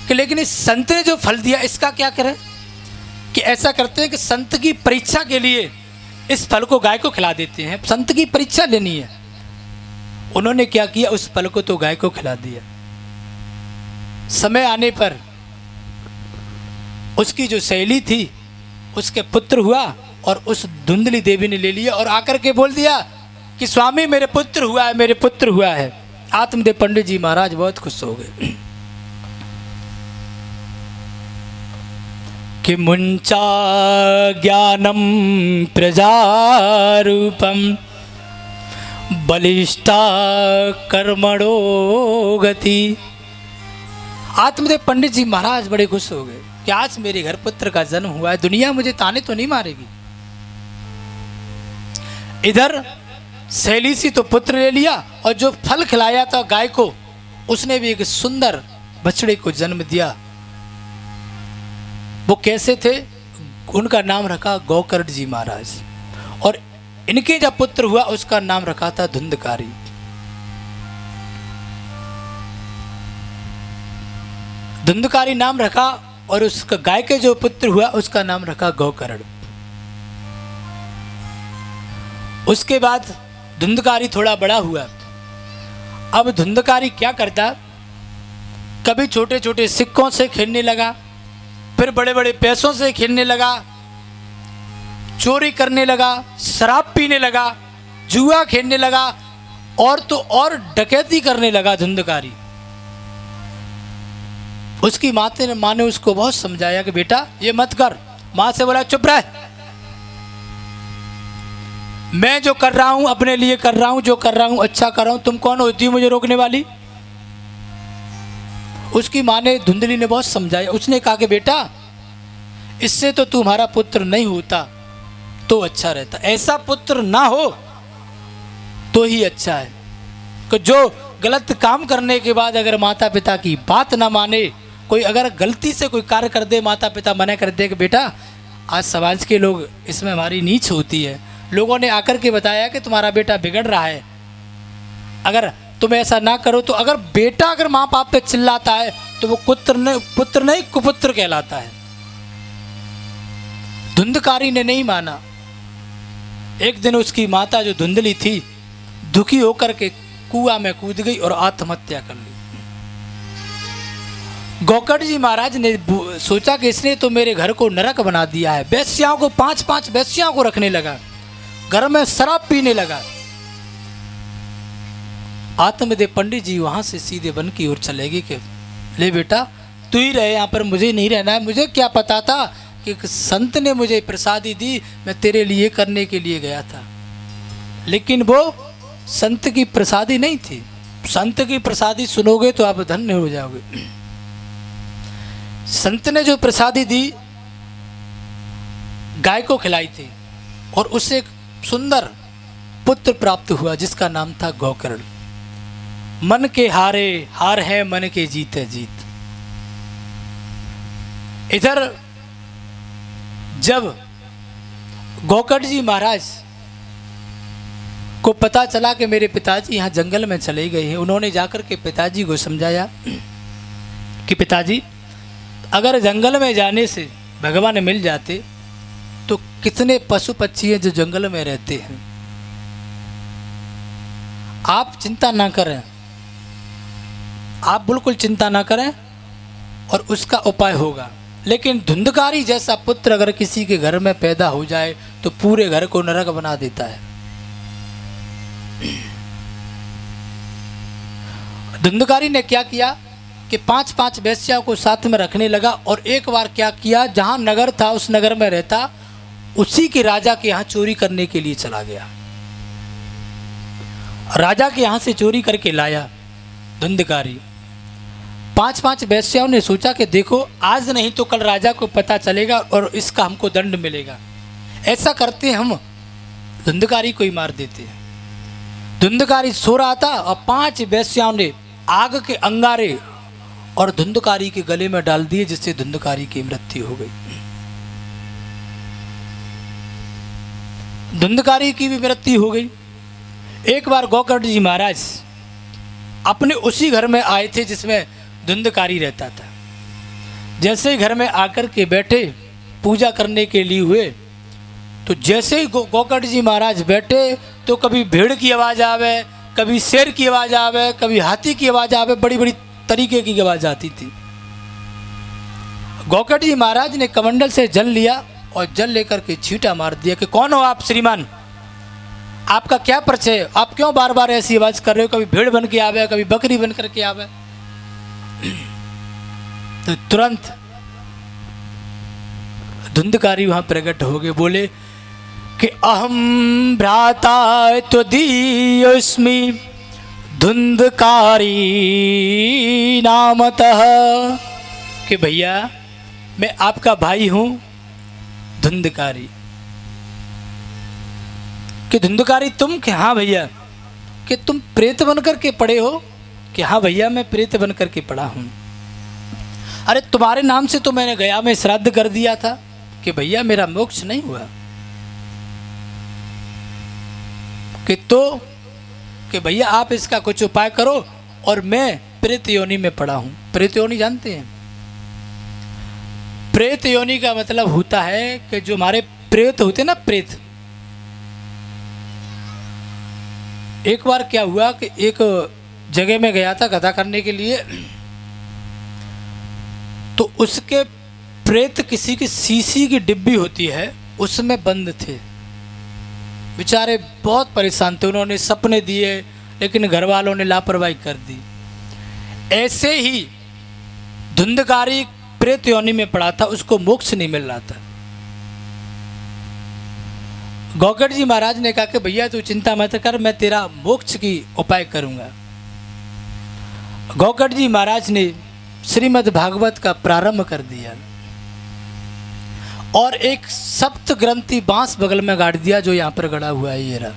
कि लेकिन इस संत ने जो फल दिया इसका क्या करें, कि ऐसा करते हैं कि संत की परीक्षा के लिए इस फल को गाय को खिला देते हैं, संत की परीक्षा लेनी है। उन्होंने क्या किया, उस फल को तो गाय को खिला दिया। समय आने पर उसकी जो सहेली थी उसके पुत्र हुआ, और उस धुंधली देवी ने ले लिया और आकर के बोल दिया कि स्वामी मेरे पुत्र हुआ है, मेरे पुत्र हुआ है। आत्मदेव पंडित जी महाराज बहुत खुश हो गए कि मुंचा ज्ञानम प्रजारूपम बलिष्ठा कर्मणो गति आत्मदेव पंडित जी महाराज बड़े खुश हो गए कि आज मेरे घर पुत्र का जन्म हुआ है, दुनिया मुझे ताने तो नहीं मारेगी। इधर सहेलीसी तो पुत्र ले लिया और जो फल खिलाया था गाय को, उसने भी एक सुंदर बछड़े को जन्म दिया। वो कैसे थे? उनका नाम रखा गोकर्ण जी महाराज, और इनके जब पुत्र हुआ उसका नाम रखा था धुंधकारी। धुंधकारी नाम रखा, और उसका गाय के जो पुत्र हुआ उसका नाम रखा गोकर्ण। उसके बाद धुंधकारी थोड़ा बड़ा हुआ। अब धुंधकारी क्या करता, कभी छोटे छोटे सिक्कों से खेलने लगा, फिर बड़े बड़े पैसों से खेलने लगा, चोरी करने लगा, शराब पीने लगा, जुआ खेलने लगा, और तो और डकैती करने लगा धुंधकारी। उसकी माँ ने उसको बहुत समझाया कि बेटा ये मत कर। माँ से बोला चुप रह, मैं जो कर रहा हूं अपने लिए कर रहा हूं, जो कर रहा हूं अच्छा कर रहा हूं, तुम कौन होती हो मुझे रोकने वाली? उसकी माँ ने, धुंधली ने बहुत समझाया। उसने कहा कि बेटा इससे तो तुम्हारा पुत्र नहीं होता तो अच्छा रहता, ऐसा पुत्र ना हो तो ही अच्छा है। कि जो गलत काम करने के बाद अगर माता पिता की बात ना माने, कोई अगर गलती से कोई कार्य कर दे, माता पिता मना कर दे कि बेटा आज समाज के लोग इसमें हमारी नीच होती है, लोगों ने आकर के बताया कि तुम्हारा बेटा बिगड़ रहा है, अगर तुम ऐसा ना करो तो, अगर बेटा अगर माँ बाप पे चिल्लाता है तो वो पुत्र नहीं कुपुत्र कहलाता है। धुंधकारी ने नहीं माना। एक दिन उसकी माता जो धुंधली थी दुखी होकर के कुआं में कूद गई और आत्महत्या कर ली। गोकर्ण जी महाराज ने सोचा कि इसने तो मेरे घर को नरक बना दिया है। वेश्याओं को 5-5 वेश्याओं को रखने लगा, घर में शराब पीने लगा। आत्मदेव पंडित जी वहां से सीधे वन की ओर चले गए कि ले बेटा तू ही रहे यहाँ पर, मुझे नहीं रहना है। मुझे क्या पता था कि संत ने मुझे प्रसादी दी, मैं तेरे लिए करने के लिए गया था, लेकिन वो संत की प्रसादी नहीं थी। संत की प्रसादी सुनोगे तो आप धन्य हो जाओगे। संत ने जो प्रसादी दी गाय को खिलाई थी, और उससे एक सुंदर पुत्र प्राप्त हुआ जिसका नाम था गोकर्ण। मन के हारे हार है, मन के जीते जीत। इधर जब गोकर्ण जी महाराज को पता चला कि मेरे पिताजी यहाँ जंगल में चले गए हैं, उन्होंने जाकर के पिताजी को समझाया कि पिताजी अगर जंगल में जाने से भगवान मिल जाते तो कितने पशु पक्षी हैं जो जंगल में रहते हैं, आप चिंता ना करें, आप बिल्कुल चिंता ना करें और उसका उपाय होगा। लेकिन धुंधकारी जैसा पुत्र अगर किसी के घर में पैदा हो जाए तो पूरे घर को नरक बना देता है। धुंधकारी ने क्या किया कि 5-5 वेश्याओं को साथ में रखने लगा, और एक बार क्या किया, जहां नगर था उस नगर में रहता उसी के राजा के यहाँ चोरी करने के लिए चला गया। राजा के यहाँ से चोरी करके लाया धुंधकारी। 5-5 वेश्याओं ने सोचा कि देखो आज नहीं तो कल राजा को पता चलेगा और इसका हमको दंड मिलेगा, ऐसा करते हम धुंधकारी को ही मार देते हैं। धुंधकारी सो रहा था और 5 वेश्याओं ने आग के अंगारे और धुंधकारी के गले में डाल दिए, जिससे धुंधकारी की मृत्यु हो गई। धुंधकारी की भी मृत्यु हो गई। एक बार गोकर्ण जी महाराज अपने उसी घर में आए थे जिसमें धुंधकारी रहता था। जैसे ही घर में आकर के बैठे पूजा करने के लिए हुए, तो जैसे ही गोकर्ण जी महाराज बैठे तो कभी भेड़ की आवाज़ आवे, कभी शेर की आवाज़ आवे, कभी हाथी की आवाज़ आवे, बड़ी बड़ी तरीके की आवाज़ आती थी। गोकर्ण जी महाराज ने कमंडल से जल लिया और जल लेकर के छींटा मार दिया कि कौन हो आप श्रीमान, आपका क्या परिचय, आप क्यों बार बार ऐसी आवाज़ कर रहे हो, कभी भेड़ बन के आवे, कभी बकरी बन करके आवे। तो तुरंत धुंधकारी वहां प्रकट हो गए, बोले कि अहम भ्राता त्वदीयोऽस्मि धुंधकारी नामतः, कि भैया मैं आपका भाई हूँ धुंधकारी। कि धुंधकारी तुम? कि हाँ भैया। कि तुम प्रेत बनकर के पड़े हो? कि हाँ भैया मैं प्रेत बनकर के पड़ा हूँ। अरे तुम्हारे नाम से तो मैंने गया में श्राद्ध कर दिया था। कि भैया मेरा मोक्ष नहीं हुआ। कि भैया आप इसका कुछ उपाय करो, और मैं प्रेत योनि में पड़ा हूं। प्रेत योनि जानते हैं? प्रेत योनि का मतलब होता है कि जो हमारे प्रेत होते ना, प्रेत। एक बार क्या हुआ कि एक जगह में गया था कथा करने के लिए, तो उसके प्रेत किसी की शीशी की डिब्बी होती है उसमें बंद थे। बेचारे बहुत परेशान थे, उन्होंने सपने दिए लेकिन घर वालों ने लापरवाही कर दी। ऐसे ही धुंधकारी प्रेत योनि में पड़ा था, उसको मोक्ष नहीं मिल रहा था। गौकट जी महाराज ने कहा कि भैया तू चिंता मत कर, मैं तेरा मोक्ष की उपाय करूंगा। गौकट जी महाराज ने श्रीमद् भागवत का प्रारंभ कर दिया और एक सप्त ग्रंथि बांस बगल में गाड़ दिया, जो यहाँ पर गड़ा हुआ है ये रहा।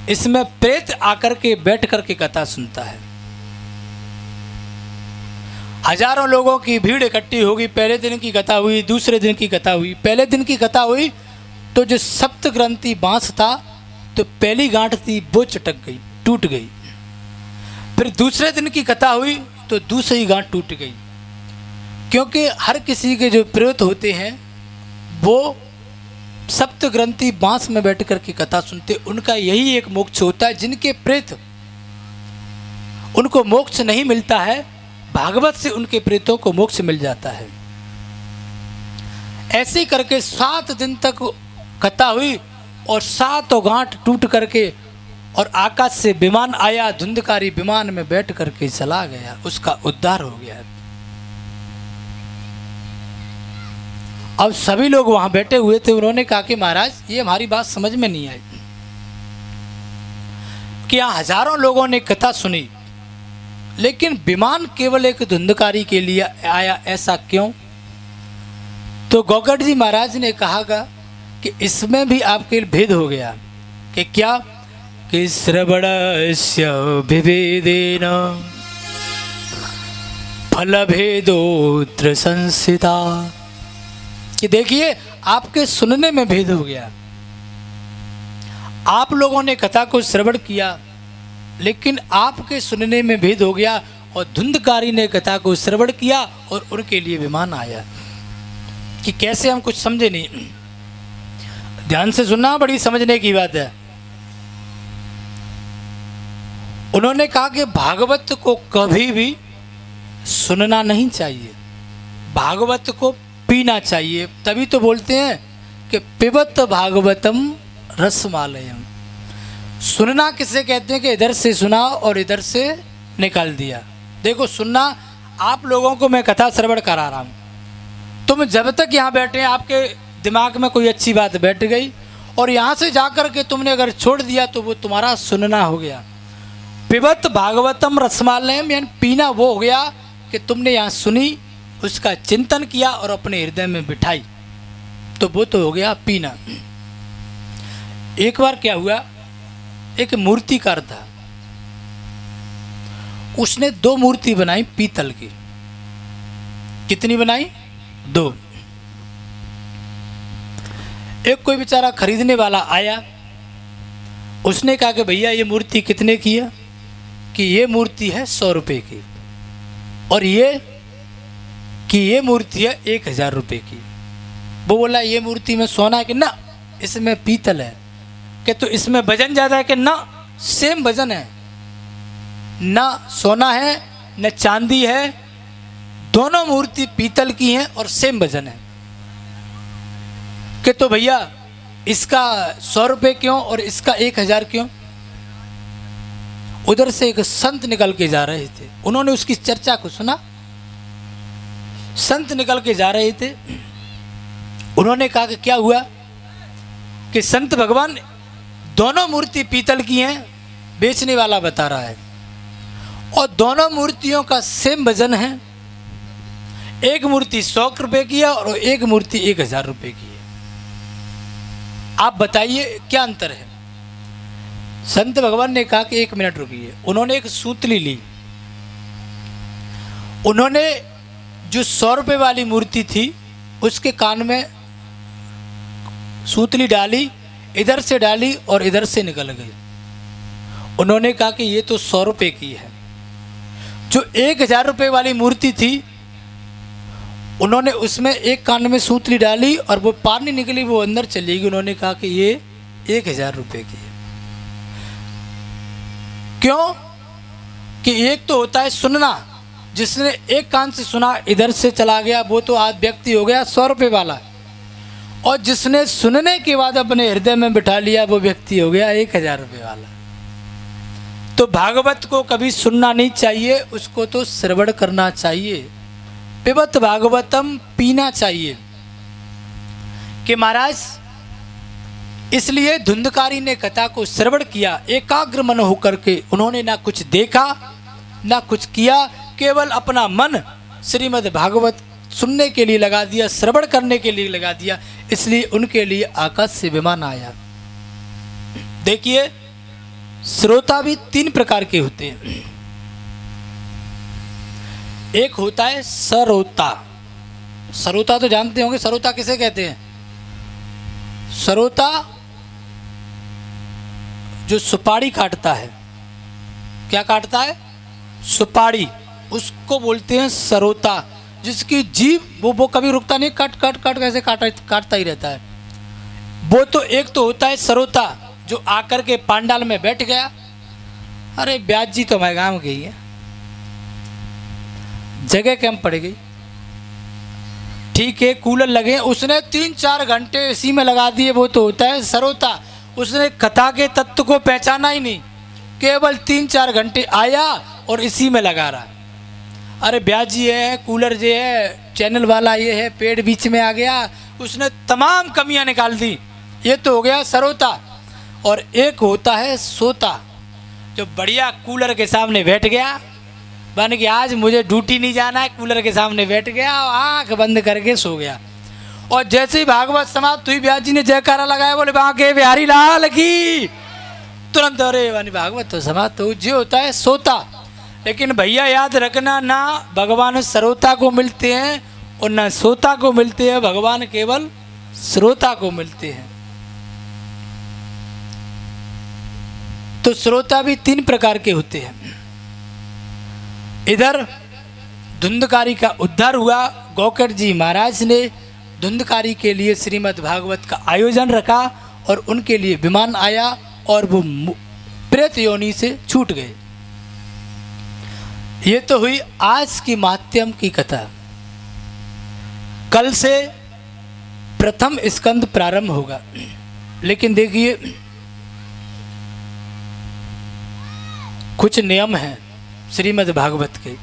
इसमें प्रेत आकर के बैठ कर के कथा सुनता है। हजारों लोगों की भीड़ इकट्ठी होगी। पहले दिन की कथा हुई, दूसरे दिन की कथा हुई। पहले दिन की कथा हुई तो जो सप्त ग्रंथि बांस था, तो पहली गांठ थी वो चटक गई, टूट गई। फिर दूसरे दिन की कथा हुई तो दूसरी गांठ टूट गई। क्योंकि हर किसी के जो प्रेत होते हैं वो सप्त ग्रंथि बांस में बैठ कर की कथा सुनते, उनका यही एक मोक्ष होता है। जिनके प्रेत उनको मोक्ष नहीं मिलता है, भागवत से उनके प्रेतों को मोक्ष मिल जाता है। ऐसे ही करके 7 दिन तक कथा हुई और 7 गांठ टूट करके, और आकाश से विमान आया, धुंधकारी विमान में बैठ करके चला गया, उसका उद्धार हो गया। अब सभी लोग वहां बैठे हुए थे, उन्होंने कहा कि महाराज ये हमारी बात समझ में नहीं आई कि यहाँ हजारों लोगों ने कथा सुनी लेकिन विमान केवल एक धुंधकारी के लिए आया, ऐसा क्यों? तो गौकट जी महाराज ने कहा कि इसमें भी आपके भेद हो गया। कि क्या? कि श्रवणस्य विभेदेन फल भेदोत्र संसिता। कि देखिए आपके सुनने में भेद हो गया। आप लोगों ने कथा को श्रवण किया लेकिन आपके सुनने में भेद हो गया, और धुंधकारी ने कथा को श्रवण किया और उनके लिए विमान आया। कि कैसे? हम कुछ समझे नहीं। ध्यान से सुनना, बड़ी समझने की बात है। उन्होंने कहा कि भागवत को कभी भी सुनना नहीं चाहिए, भागवत को पीना चाहिए। तभी तो बोलते हैं कि पिबत भागवतम रसमालयम। सुनना किसे कहते हैं? कि इधर से सुना और इधर से निकाल दिया। देखो सुनना, आप लोगों को मैं कथा श्रवण करा रहा हूँ, तुम जब तक यहाँ बैठे आपके दिमाग में कोई अच्छी बात बैठ गई और यहाँ से जाकर के तुमने अगर छोड़ दिया तो वो तुम्हारा सुनना हो गया। पिबत भागवतम रसमालयम, यानी पीना वो हो गया कि तुमने यहाँ सुनी, उसका चिंतन किया और अपने हृदय में बिठाई, तो वो तो हो गया पीना। एक बार क्या हुआ, एक मूर्तिकार था, उसने 2 मूर्ति बनाई पीतल की। कितनी बनाई? 2। एक कोई बेचारा खरीदने वाला आया, उसने कहा कि भैया ये मूर्ति कितने की है? कि ये मूर्ति है 100 रुपये की, और ये मूर्ति है 1000 रुपये की। वो बोला ये मूर्ति में सोना है? कि ना, इसमें पीतल है। कि तो इसमें वजन ज़्यादा है? कि ना, सेम वजन है, ना सोना है न चांदी है, दोनों मूर्ति पीतल की हैं और सेम वजन है। कि तो भैया इसका 100 रुपये क्यों और इसका 1000 क्यों? उधर से एक संत निकल के जा रहे थे, उन्होंने उसकी चर्चा को सुना। संत निकल के जा रहे थे, उन्होंने कहा कि क्या हुआ? कि संत भगवान दोनों मूर्ति पीतल की हैं, बेचने वाला बता रहा है। और दोनों मूर्तियों का सेम वजन है। एक मूर्ति 100 रुपए की है और एक मूर्ति 1000 रुपए की है। आप बताइए क्या अंतर है। संत भगवान ने कहा कि 1 मिनट रुकिए। उन्होंने एक सूतली ली। उन्होंने जो 100 रुपए वाली मूर्ति थी उसके कान में सूतली डाली, इधर से डाली और इधर से निकल गई। उन्होंने कहा कि ये तो 100 रुपए की है। जो 1000 रुपए वाली मूर्ति थी उन्होंने उसमें एक कान में सूतली डाली और वो पानी निकली, वो अंदर चली गई। उन्होंने कहा कि ये 1000 रुपए की है। क्यों? कि एक तो होता है सुनना, जिसने एक कान से सुना इधर से चला गया वो तो आज व्यक्ति हो गया 100 रुपए वाला, और जिसने सुनने के बाद अपने हृदय में बिठा लिया वो व्यक्ति हो गया 1000 रुपए वाला। तो भागवत को कभी सुनना नहीं चाहिए, उसको तो श्रवण करना चाहिए। पिबत भागवतम पीना चाहिए। कि महाराज इसलिए धुंधकारी ने कथा को श्रवण किया, एकाग्र मन होकर के। उन्होंने ना कुछ देखा ना कुछ किया, केवल अपना मन श्रीमद् भागवत सुनने के लिए लगा दिया, श्रवण करने के लिए लगा दिया। इसलिए उनके लिए आकाश से विमान आया। देखिए श्रोता भी 3 प्रकार के होते हैं। एक होता है सरोता। सरोता तो जानते होंगे, सरोता किसे कहते हैं? सरोता जो सुपारी काटता है। क्या काटता है? सुपारी, उसको बोलते हैं सरोता। जिसकी जीभ वो कभी रुकता नहीं, कट कट कट कैसे काटता ही रहता है। वो तो एक तो होता है सरोता जो आकर के पांडाल में बैठ गया। अरे ब्याज जी तो हमारे गाँव गई है, जगह कम पड़ गई, ठीक है कूलर लगे, उसने 3-4 घंटे इसी में लगा दिए। वो तो होता है सरोता। उसने कथा के तत्व को पहचाना ही नहीं, केवल 3-4 घंटे आया और इसी में लगा रहा। अरे ब्याज जी है, कूलर जे है, चैनल वाला ये है, पेड़ बीच में आ गया, उसने तमाम कमियां निकाल दी। ये तो हो गया सरोता। और एक होता है सोता, जो बढ़िया कूलर के सामने बैठ गया, बन गया आज मुझे ड्यूटी नहीं जाना है, कूलर के सामने बैठ गया और आँख बंद करके सो गया। और जैसे ही भागवत समाप्त हुई, ब्याज जी ने जयकारा लगाया, बोले बांके बिहारी लाल की, तुरंत अरे वानी भागवत तो समाप्त हो। जो होता है सोता। लेकिन भैया याद रखना, ना भगवान सरोता को मिलते हैं और ना सोता को मिलते हैं, भगवान केवल श्रोता को मिलते हैं। तो श्रोता भी 3 प्रकार के होते हैं। इधर धुंधकारी का उद्धार हुआ। गौकर जी महाराज ने धुंधकारी के लिए श्रीमद् भागवत का आयोजन रखा और उनके लिए विमान आया और वो प्रेत योनि से छूट गए। ये तो हुई आज की माध्यम की कथा। कल से प्रथम स्कंद प्रारंभ होगा। लेकिन देखिए कुछ नियम हैं श्रीमद् भागवत के।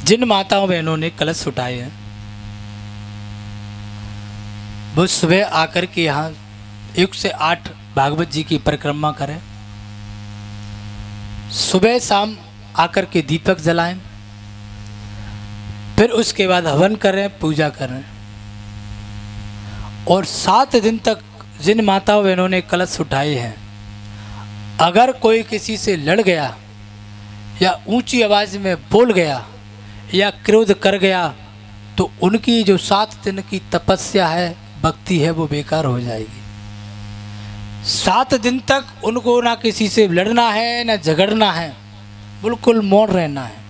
जिन माताओं बहनों ने कलश उठाए हैं वो सुबह आकर के यहाँ 1 से 8 भागवत जी की परिक्रमा करें। सुबह शाम आकर के दीपक जलाएं, फिर उसके बाद हवन करें, पूजा करें। और 7 दिन तक जिन माताओं बहनों ने कलश उठाए हैं, अगर कोई किसी से लड़ गया या ऊंची आवाज़ में बोल गया या क्रोध कर गया तो उनकी जो 7 दिन की तपस्या है, भक्ति है, वो बेकार हो जाएगी। 7 दिन तक उनको ना किसी से लड़ना है ना झगड़ना है, बिल्कुल मौन रहना है।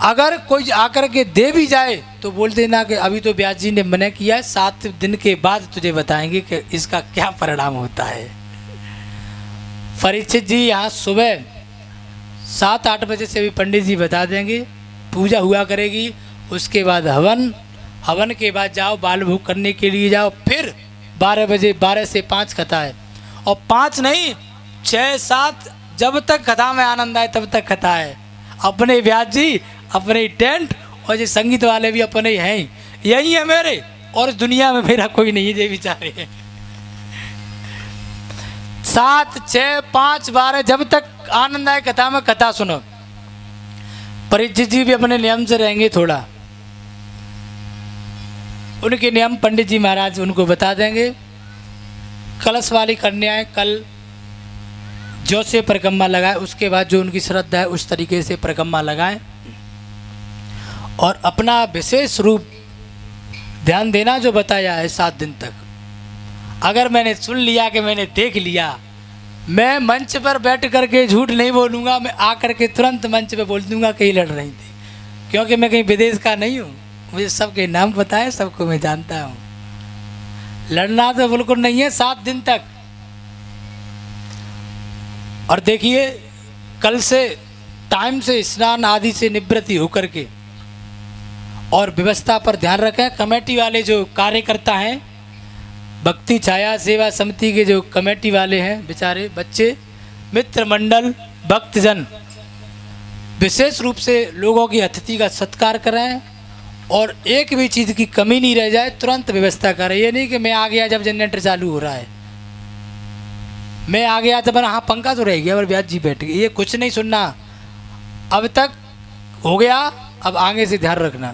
अगर कोई आकर के दे भी जाए तो बोल देना कि अभी तो ब्याज जी ने मना किया है, 7 दिन के बाद तुझे बताएंगे कि इसका क्या परिणाम होता है। परीक्षित जी यहाँ सुबह 7-8 बजे से भी पंडित जी बता देंगे, पूजा हुआ करेगी। उसके बाद हवन के बाद जाओ बाल भोग करने के लिए जाओ। फिर 12 बजे 12 से 5 कथा है, और 5 नहीं 6-7 जब तक कथा में आनंद आए तब तक कथा है। अपने ब्याज जी, अपने टेंट, और ये संगीत वाले भी अपने ही हैं, यही है मेरे, और दुनिया में मेरा कोई नहीं है। ये बेचारे 7, 6, 5, 12 जब तक आनंद आए कथा में कथा सुनो। परीक्षित जी भी अपने नियम से रहेंगे थोड़ा, उनके नियम पंडित जी महाराज उनको बता देंगे। कलश वाली कन्याएं कल जो से परिक्रमा लगाए, उसके बाद जो उनकी श्रद्धा है उस तरीके से परिक्रमा लगाएं और अपना विशेष रूप ध्यान देना जो बताया है 7 दिन तक। अगर मैंने सुन लिया कि मैंने देख लिया, मैं मंच पर बैठ करके झूठ नहीं बोलूँगा, मैं आकर के तुरंत मंच पे बोल दूँगा कहीं लड़ रही थी, क्योंकि मैं कहीं विदेश का नहीं हूँ, मुझे सबके नाम पता है, सबको मैं जानता हूँ। लड़ना तो बिल्कुल नहीं है 7 दिन तक। और देखिए कल से टाइम से स्नान आदि से निवृत्ति होकर के और व्यवस्था पर ध्यान रखें। कमेटी वाले जो कार्यकर्ता हैं, भक्ति छाया सेवा समिति के जो कमेटी वाले हैं, बेचारे बच्चे, मित्र मंडल, भक्तजन विशेष रूप से लोगों की अतिथि का सत्कार करें और एक भी चीज़ की कमी नहीं रह जाए, तुरंत व्यवस्था करें। ये नहीं कि मैं आ गया जब जनरेटर चालू हो रहा है, मैं आ गया जब हाँ पंखा तो रह गया और ब्याज जी बैठ गए, ये कुछ नहीं सुनना। अब तक हो गया, अब आगे से ध्यान रखना।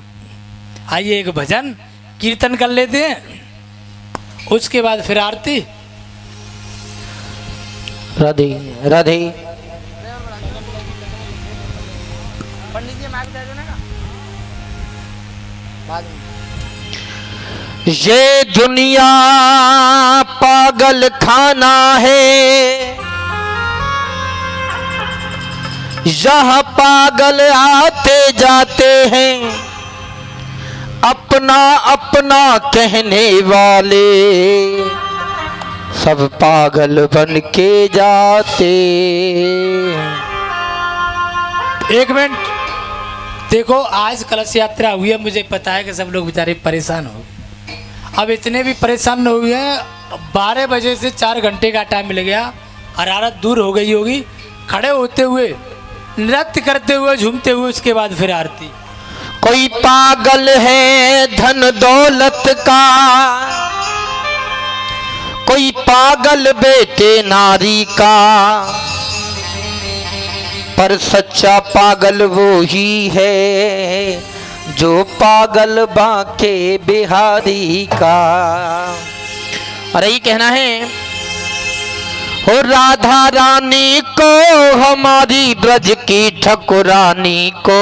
आइए एक भजन कीर्तन कर लेते हैं, उसके बाद फिर आरती। राधे राधे। ये दुनिया पागल खाना है, यहाँ पागल आते जाते हैं, अपना अपना कहने वाले सब पागल बन के जाते। एक मिनट देखो, आज कलश यात्रा हुई है, मुझे पता है कि सब लोग बेचारे परेशान हो गए। अब इतने भी परेशान हो गए हैं, 12 बजे से 4 घंटे का टाइम मिल गया, हरारत दूर हो गई होगी, खड़े होते हुए नृत्य करते हुए झूमते हुए उसके बाद फिर आरती। कोई पागल है धन दौलत का, कोई पागल बेटे नारी का, पर सच्चा पागल वो ही है जो पागल बांके बिहारी का। अरे ये कहना है, हो राधा रानी को हमारी ब्रज की ठकुरानी को,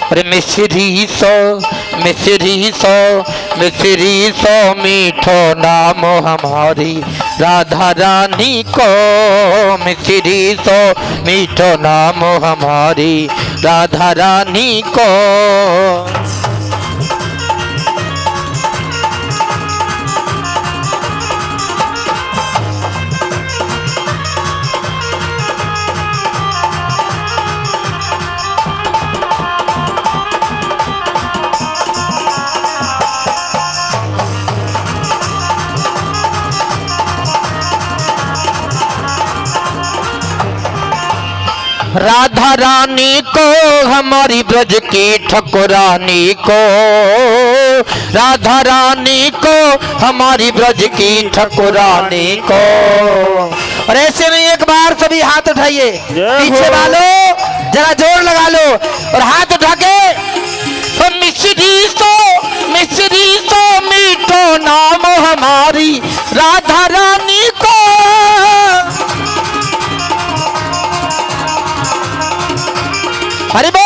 अरे मिश्री सो मिश्री सो मिश्री सो मीठो नाम हमारी राधा रानी को, मिश्री सो मीठो नाम हमारी राधा रानी को। राधा रानी को हमारी ब्रज की ठकुरानी को, राधा रानी को हमारी ब्रज की ठकुरानी को। और ऐसे में एक बार सभी हाथ उठाइए, पीछे वालों जरा जोर लगा लो और हाथ उठा के मिश्री सो मीठो नाम हमारी राधा रानी को। हरि बोल।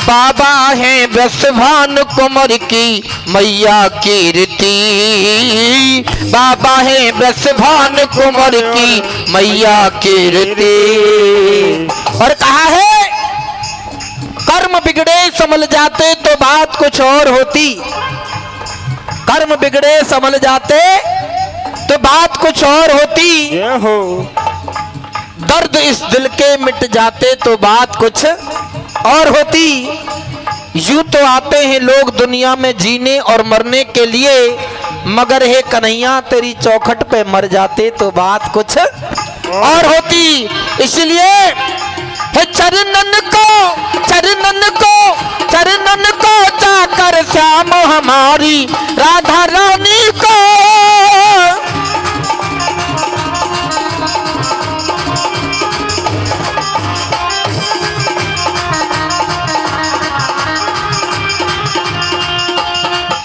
बाबा है ब्रसभान कुंवर की मैया कीर्ति, बाबा है ब्रसभान कुंवर की मैया कीर्ति। और कहा है, कर्म बिगड़े संभल जाते तो बात कुछ और होती, कर्म बिगड़े संभल जाते तो बात कुछ और होती। दर्द इस दिल के मिट जाते तो बात कुछ और होती। यूं तो आते हैं लोग दुनिया में जीने और मरने के लिए, मगर हे कन्हैया तेरी चौखट पे मर जाते तो बात कुछ और होती। इसलिए हे चरणन को जाकर श्याम हमारी राधा रानी को।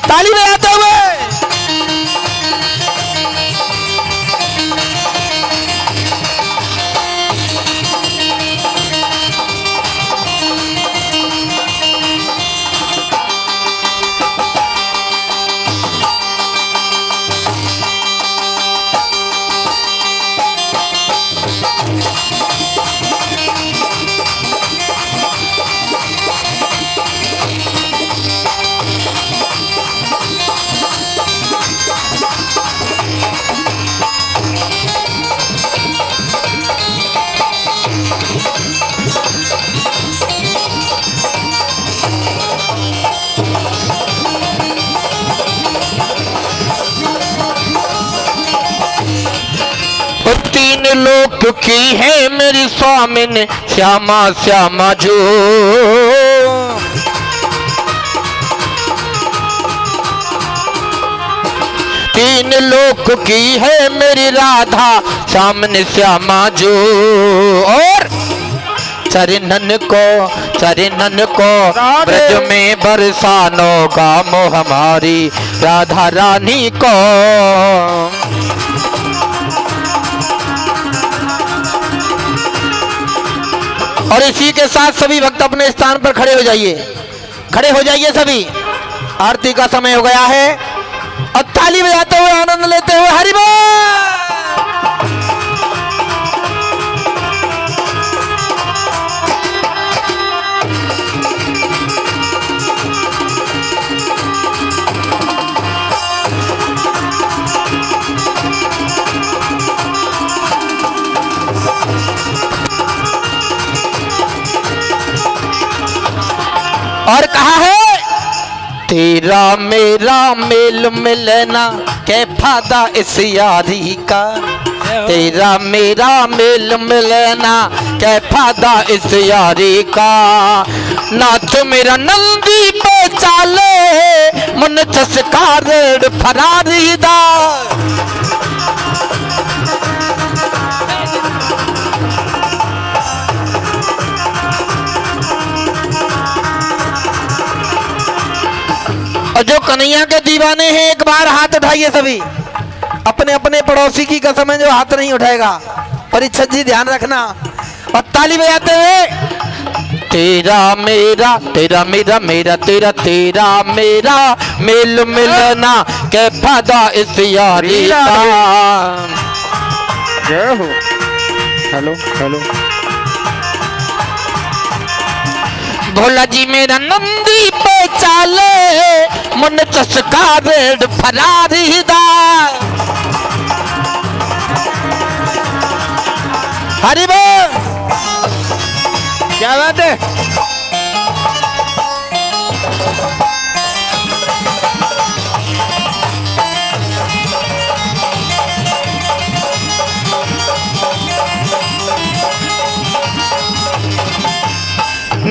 ताली बजाते हुए तीन लोक की है मेरी स्वामिन श्यामा श्यामा जो। तीन लोक की है मेरी राधा सामने श्यामा जो। और चरणन को ब्रज में बरसानो का मोह हमारी राधा रानी को। और इसी के साथ सभी भक्त अपने स्थान पर खड़े हो जाइए सभी। आरती का समय हो गया है और ताली बजाते हुए आनंद लेते हुए हरि बोल। और कहा है तेरा मेरा मेल मिलना क्या फायदा इस यारी का। तेरा मेरा मेल मिलना क्या फायदा इस यारी का। नाथ मेरा नंदी पे चाले मन चसकार फरारी दा। और जो कन्हैया के दीवाने हैं एक बार हाथ उठाइए सभी। अपने अपने पड़ोसी की कसम है जो हाथ नहीं उठाएगा। परीक्षक जी ध्यान रखना और ताली बजाते हुए। तेरा मेरा मेल मिलना क्या फायदा इस यारी का। जय हो। हेलो भोला जी मेरा नंदी पे चाले मन चसकार फरारी दा। हरि बोल। क्या बात है।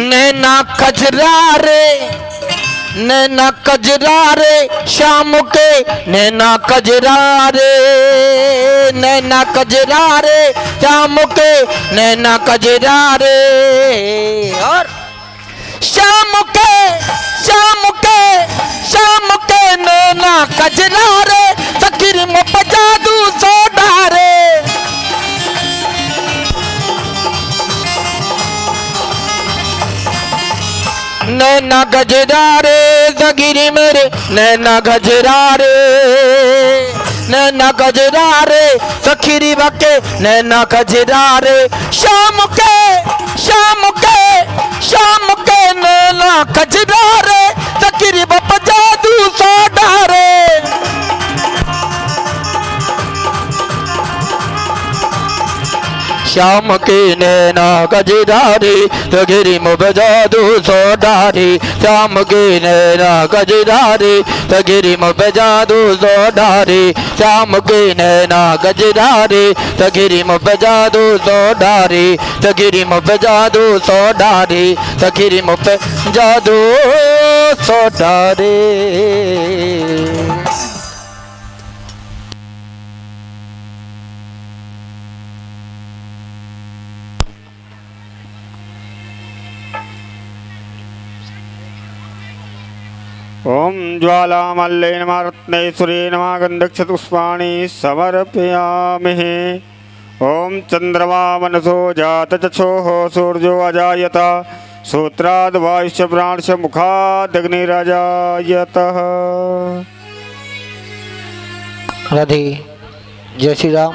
नैना कजरा रे शाम के नैना कजरा रे शाम के नैना कजरा रे। और शाम के नैना कजरा रे सखीर में जादू सोडा रे। नैना गजरा रे जगिरी मेरे नैना गजरा रे सखीरी बके नैना गजरा रे। शाम के नैना गजरा रे सखीरी बप जादू सोडा रे। श्याम के नैना गजरारे तगिरी मुभ जादू सोडारे श्याम के नैना गजरारे तगिरी मुभ जादू सोडारे श्याम के नैना गजरारे तगिरी मुभ जादू सोडारे तगिरी मुभ जादू सोडारे तगिरी मुभ जादू सोडारे। ओम ज्वालामल्ले नमः रत्नेश्वरी नमः गन्धक्षपुष्पाणि समर्पयामि। ओम चंद्रमा मनसो जात चक्षोः सूर्यो अजायत सूत्राद् वायुश्च प्राणश्च मुखाद् अग्निरजायतः। राधे जय श्री राम।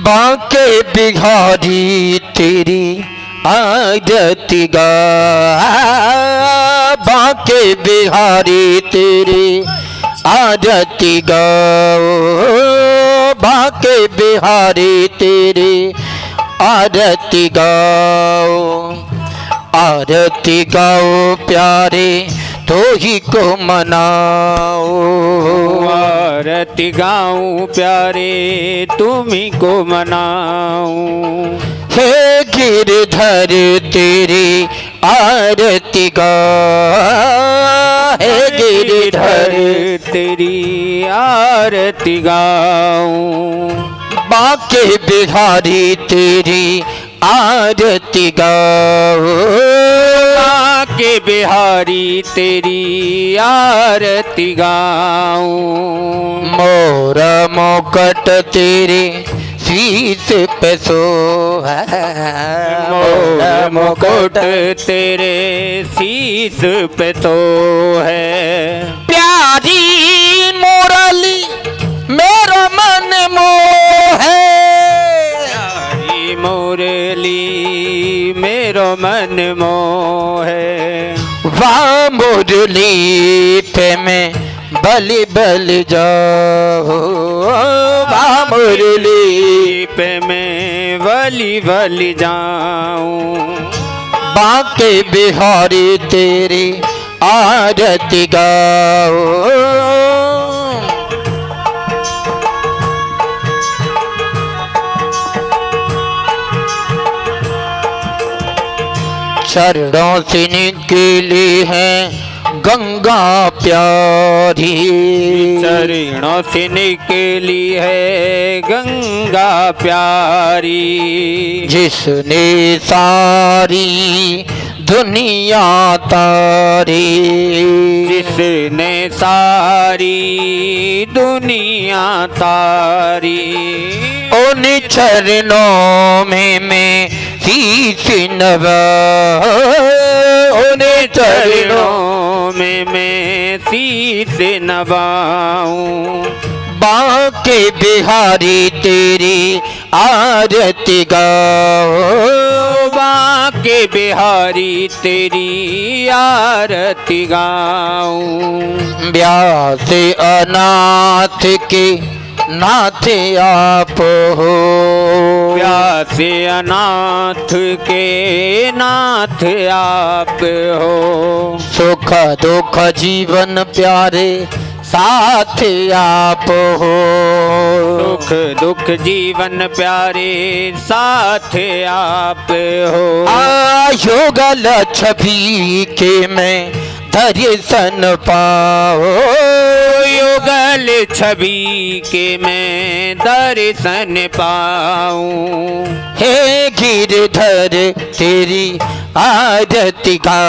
बांके बिहारी तेरी आरती गा बांके बिहारी तेरी आरती गाओ बांके बिहारी तेरी आरती गाओ आरती गाओ प्यारे तो ही को मनाओ आरती गाऊं प्यारे तुम्ही को मनाऊं। हे गिरधर तेरी आरती गा हे गिरधर तेरी आरती गाऊं। बांके बिहारी तेरी आरती गाओ बांके बिहारी तेरी आरती गाऊं। मोरा मुकुट तेरे शीश पे सोहा मोरा मुकुट तेरे शीश पे तो है। प्यारी मुरली मेरा मन मोह प्यारी मुरली मेरो मन मोहे। वाह मुरली पे मैं बलि बलि जाओ वाह मुरली पे मैं वली वली जाऊं। बांके बिहारी तेरी आरती गाओ। चरणों से निकली है गंगा प्यारी चरणों से निकली है गंगा प्यारी। जिसने सारी दुनिया तारी जिसने सारी दुनिया तारी। उन चरणों में मैं शीश नवाऊं उन चरणों में मैं शीश नवाऊं। बांके बिहारी तेरी आरती गाओ बांके बिहारी तेरी आरती गाऊं। व्यास अनाथ के नाथ आप हो व्यास अनाथ के नाथ आप हो। सुख दुख जीवन प्यारे साथ आप हो सुख दुख जीवन प्यारे साथ आप हो। युगल छवि के मैं दर्शन पाओ युगल छवि के मैं दर्शन पाऊं। हे गिरधर तेरी आरती गा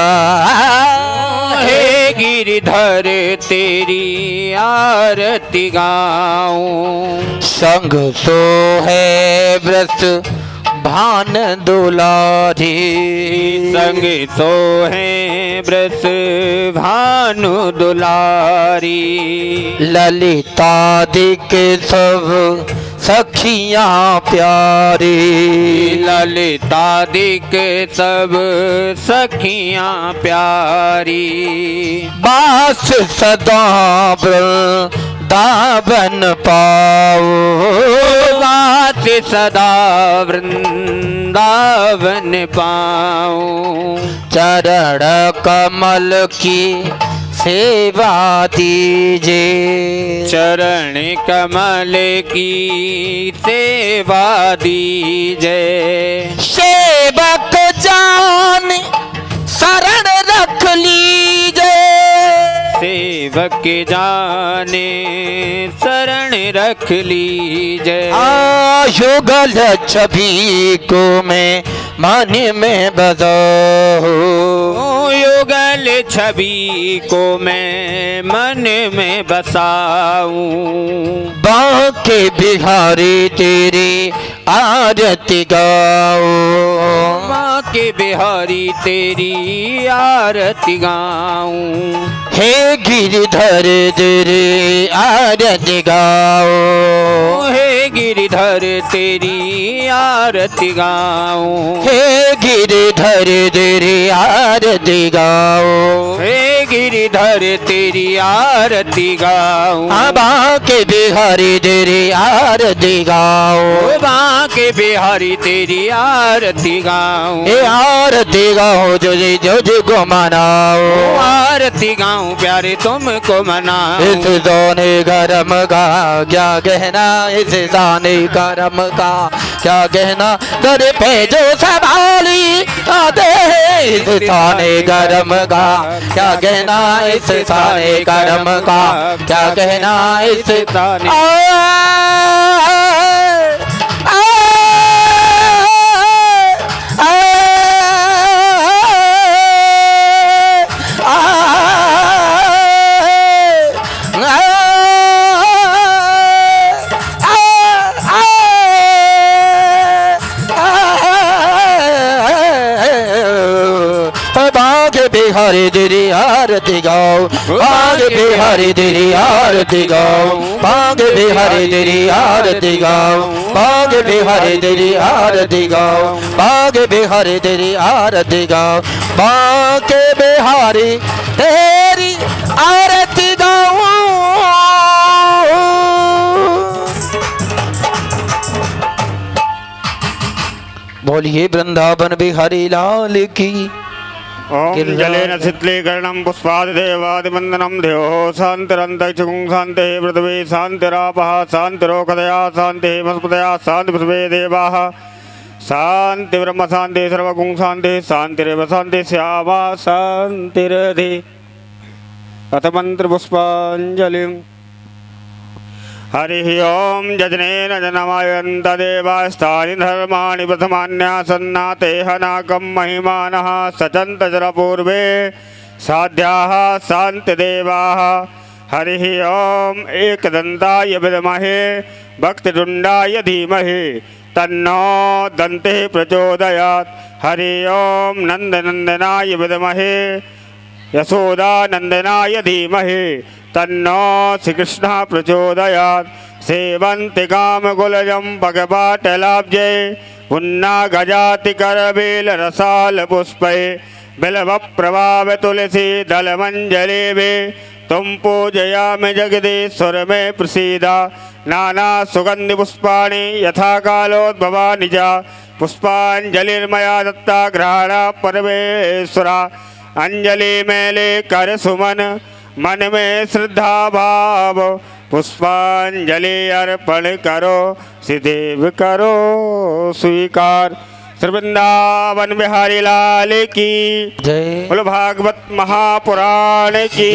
हे गिरधर तेरी आरती गाऊं। संग सो है व्रत भान दुलारी संग सो है व्रत भानु दुलारी। ललिता दिक सब सखियां प्यारी ललिता दिक सब सखियां प्यारी। बास सदा दावन पाओ, वास सदा वृंदावन पाओ। चरण कमल की सेवा दीजिए, चरण कमल की सेवा दीजिए। सेवक जान शरण रख लीजिए, सेवक जाने शरण रख लीजिए। युगल छवि को मैं मन में बसाऊं, युगल छवि को मैं मन में बसाऊं। बांके बिहारी तेरी आरती गाओ, बांके बिहारी तेरी आरती गाऊं। हे गिरधर तेरी आरती गाओ, हे गिरधर तेरी आरती गाऊं। हे गिरधर तेरी आरती गाओ, हे गिरधर तेरी आरती गाऊं। बांके बिहारी तेरी आरती गाओ, बांके बिहारी तेरी आरती गाऊं। हे आरती गाओ जो को मनाओ, आरती गाऊं प्यारे तुमको मनाऊं। इस सोने गरम का क्या कहना, इस सोने गरम का क्या कहना, दर पे जो संभाली आते हैं। इस सोने गरम का क्या कहना, इस सोने गरम का क्या कहना, इस ताने बिहारी तेरी आरती गाओ, बांके बिहारी तेरी आरती गाओ, बांके बिहारी तेरी आरती गाओ, बांके बिहारी तेरी आरती गाओ, बांके बिहारी तेरी आरती गाओ, बांके बिहारी तेरी आरती गाओ। बोलिए वृंदावन बिहारी लाल की। ओम जलेन शीतलीकरणं पुष्पादिदेवादिवन्दनं ध्यो शान्तिरन्तरिक्षं शान्तिः पृथिवी शान्तिरापः शान्तिरोषधयः शान्तिः वनस्पतयः शान्तिः पृथिवी देवाः शान्ति ब्रह्म शान्ति सर्वगुण शान्ति शान्तिरेव शान्ति श्यामा शान्तिरधि। अथ मन्त्रपुष्पाञ्जलिम्। हरिः ओम यजनेन जनमयन्त देवास्तानि धर्माणि प्रथमान्यासन्नातेह नाकं महिमानः सचन्तचरपूर्वे साध्याः शान्तिदेवाः। हरिः ओम एकदन्ताय विद्महे वक्रतुण्डाय धीमहि तन्नो दन्तिः प्रचोदयात्। हरिः ओम नन्दनन्दनाय विद्महे यशोदानन्दनाय धीमहि तन्नो श्रीकृष्णः प्रचोदयात्। सेवन्ति कामकुलजं भगवाटलाब्जे पुन्नागजाति करवेलरसालपुष्पै बिल्वप्रभाव तुलसी दलमञ्जलिभिः तुम पूजयामि जगदीश्वर मे प्रसीदा। नाना सुगंधि पुष्पाणि यथा कालोद्भवानि च पुष्पाञ्जलिर्मया दत्ता ग्रहण परमेश्वरा। अंजलि मेले कर सुमन मन में श्रद्धा भाव पुष्पांजलि अर्पण करो सिदेव करो स्वीकार। श्री वृंदावन बिहारी लाल की जय। बोलो भागवत महापुराण की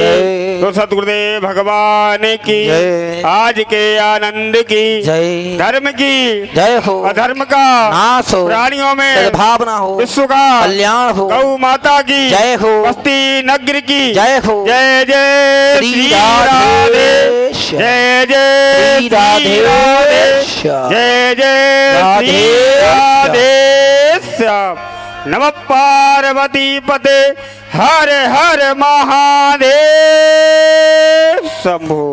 तो सतगुरुदेव भगवान की जय। आज के आनंद की जय। धर्म की जय हो। अधर्म का नाश हो। प्राणियों में भावना हो। विश्व का कल्याण हो। गौ माता की जय हो। बस्ती नगर की जय हो। जय जय श्री श्री राधेश। जय जय श्री राधेश। जय जय श्री राधेश। नमः पार्वती पते हर हर महादेव शंभो।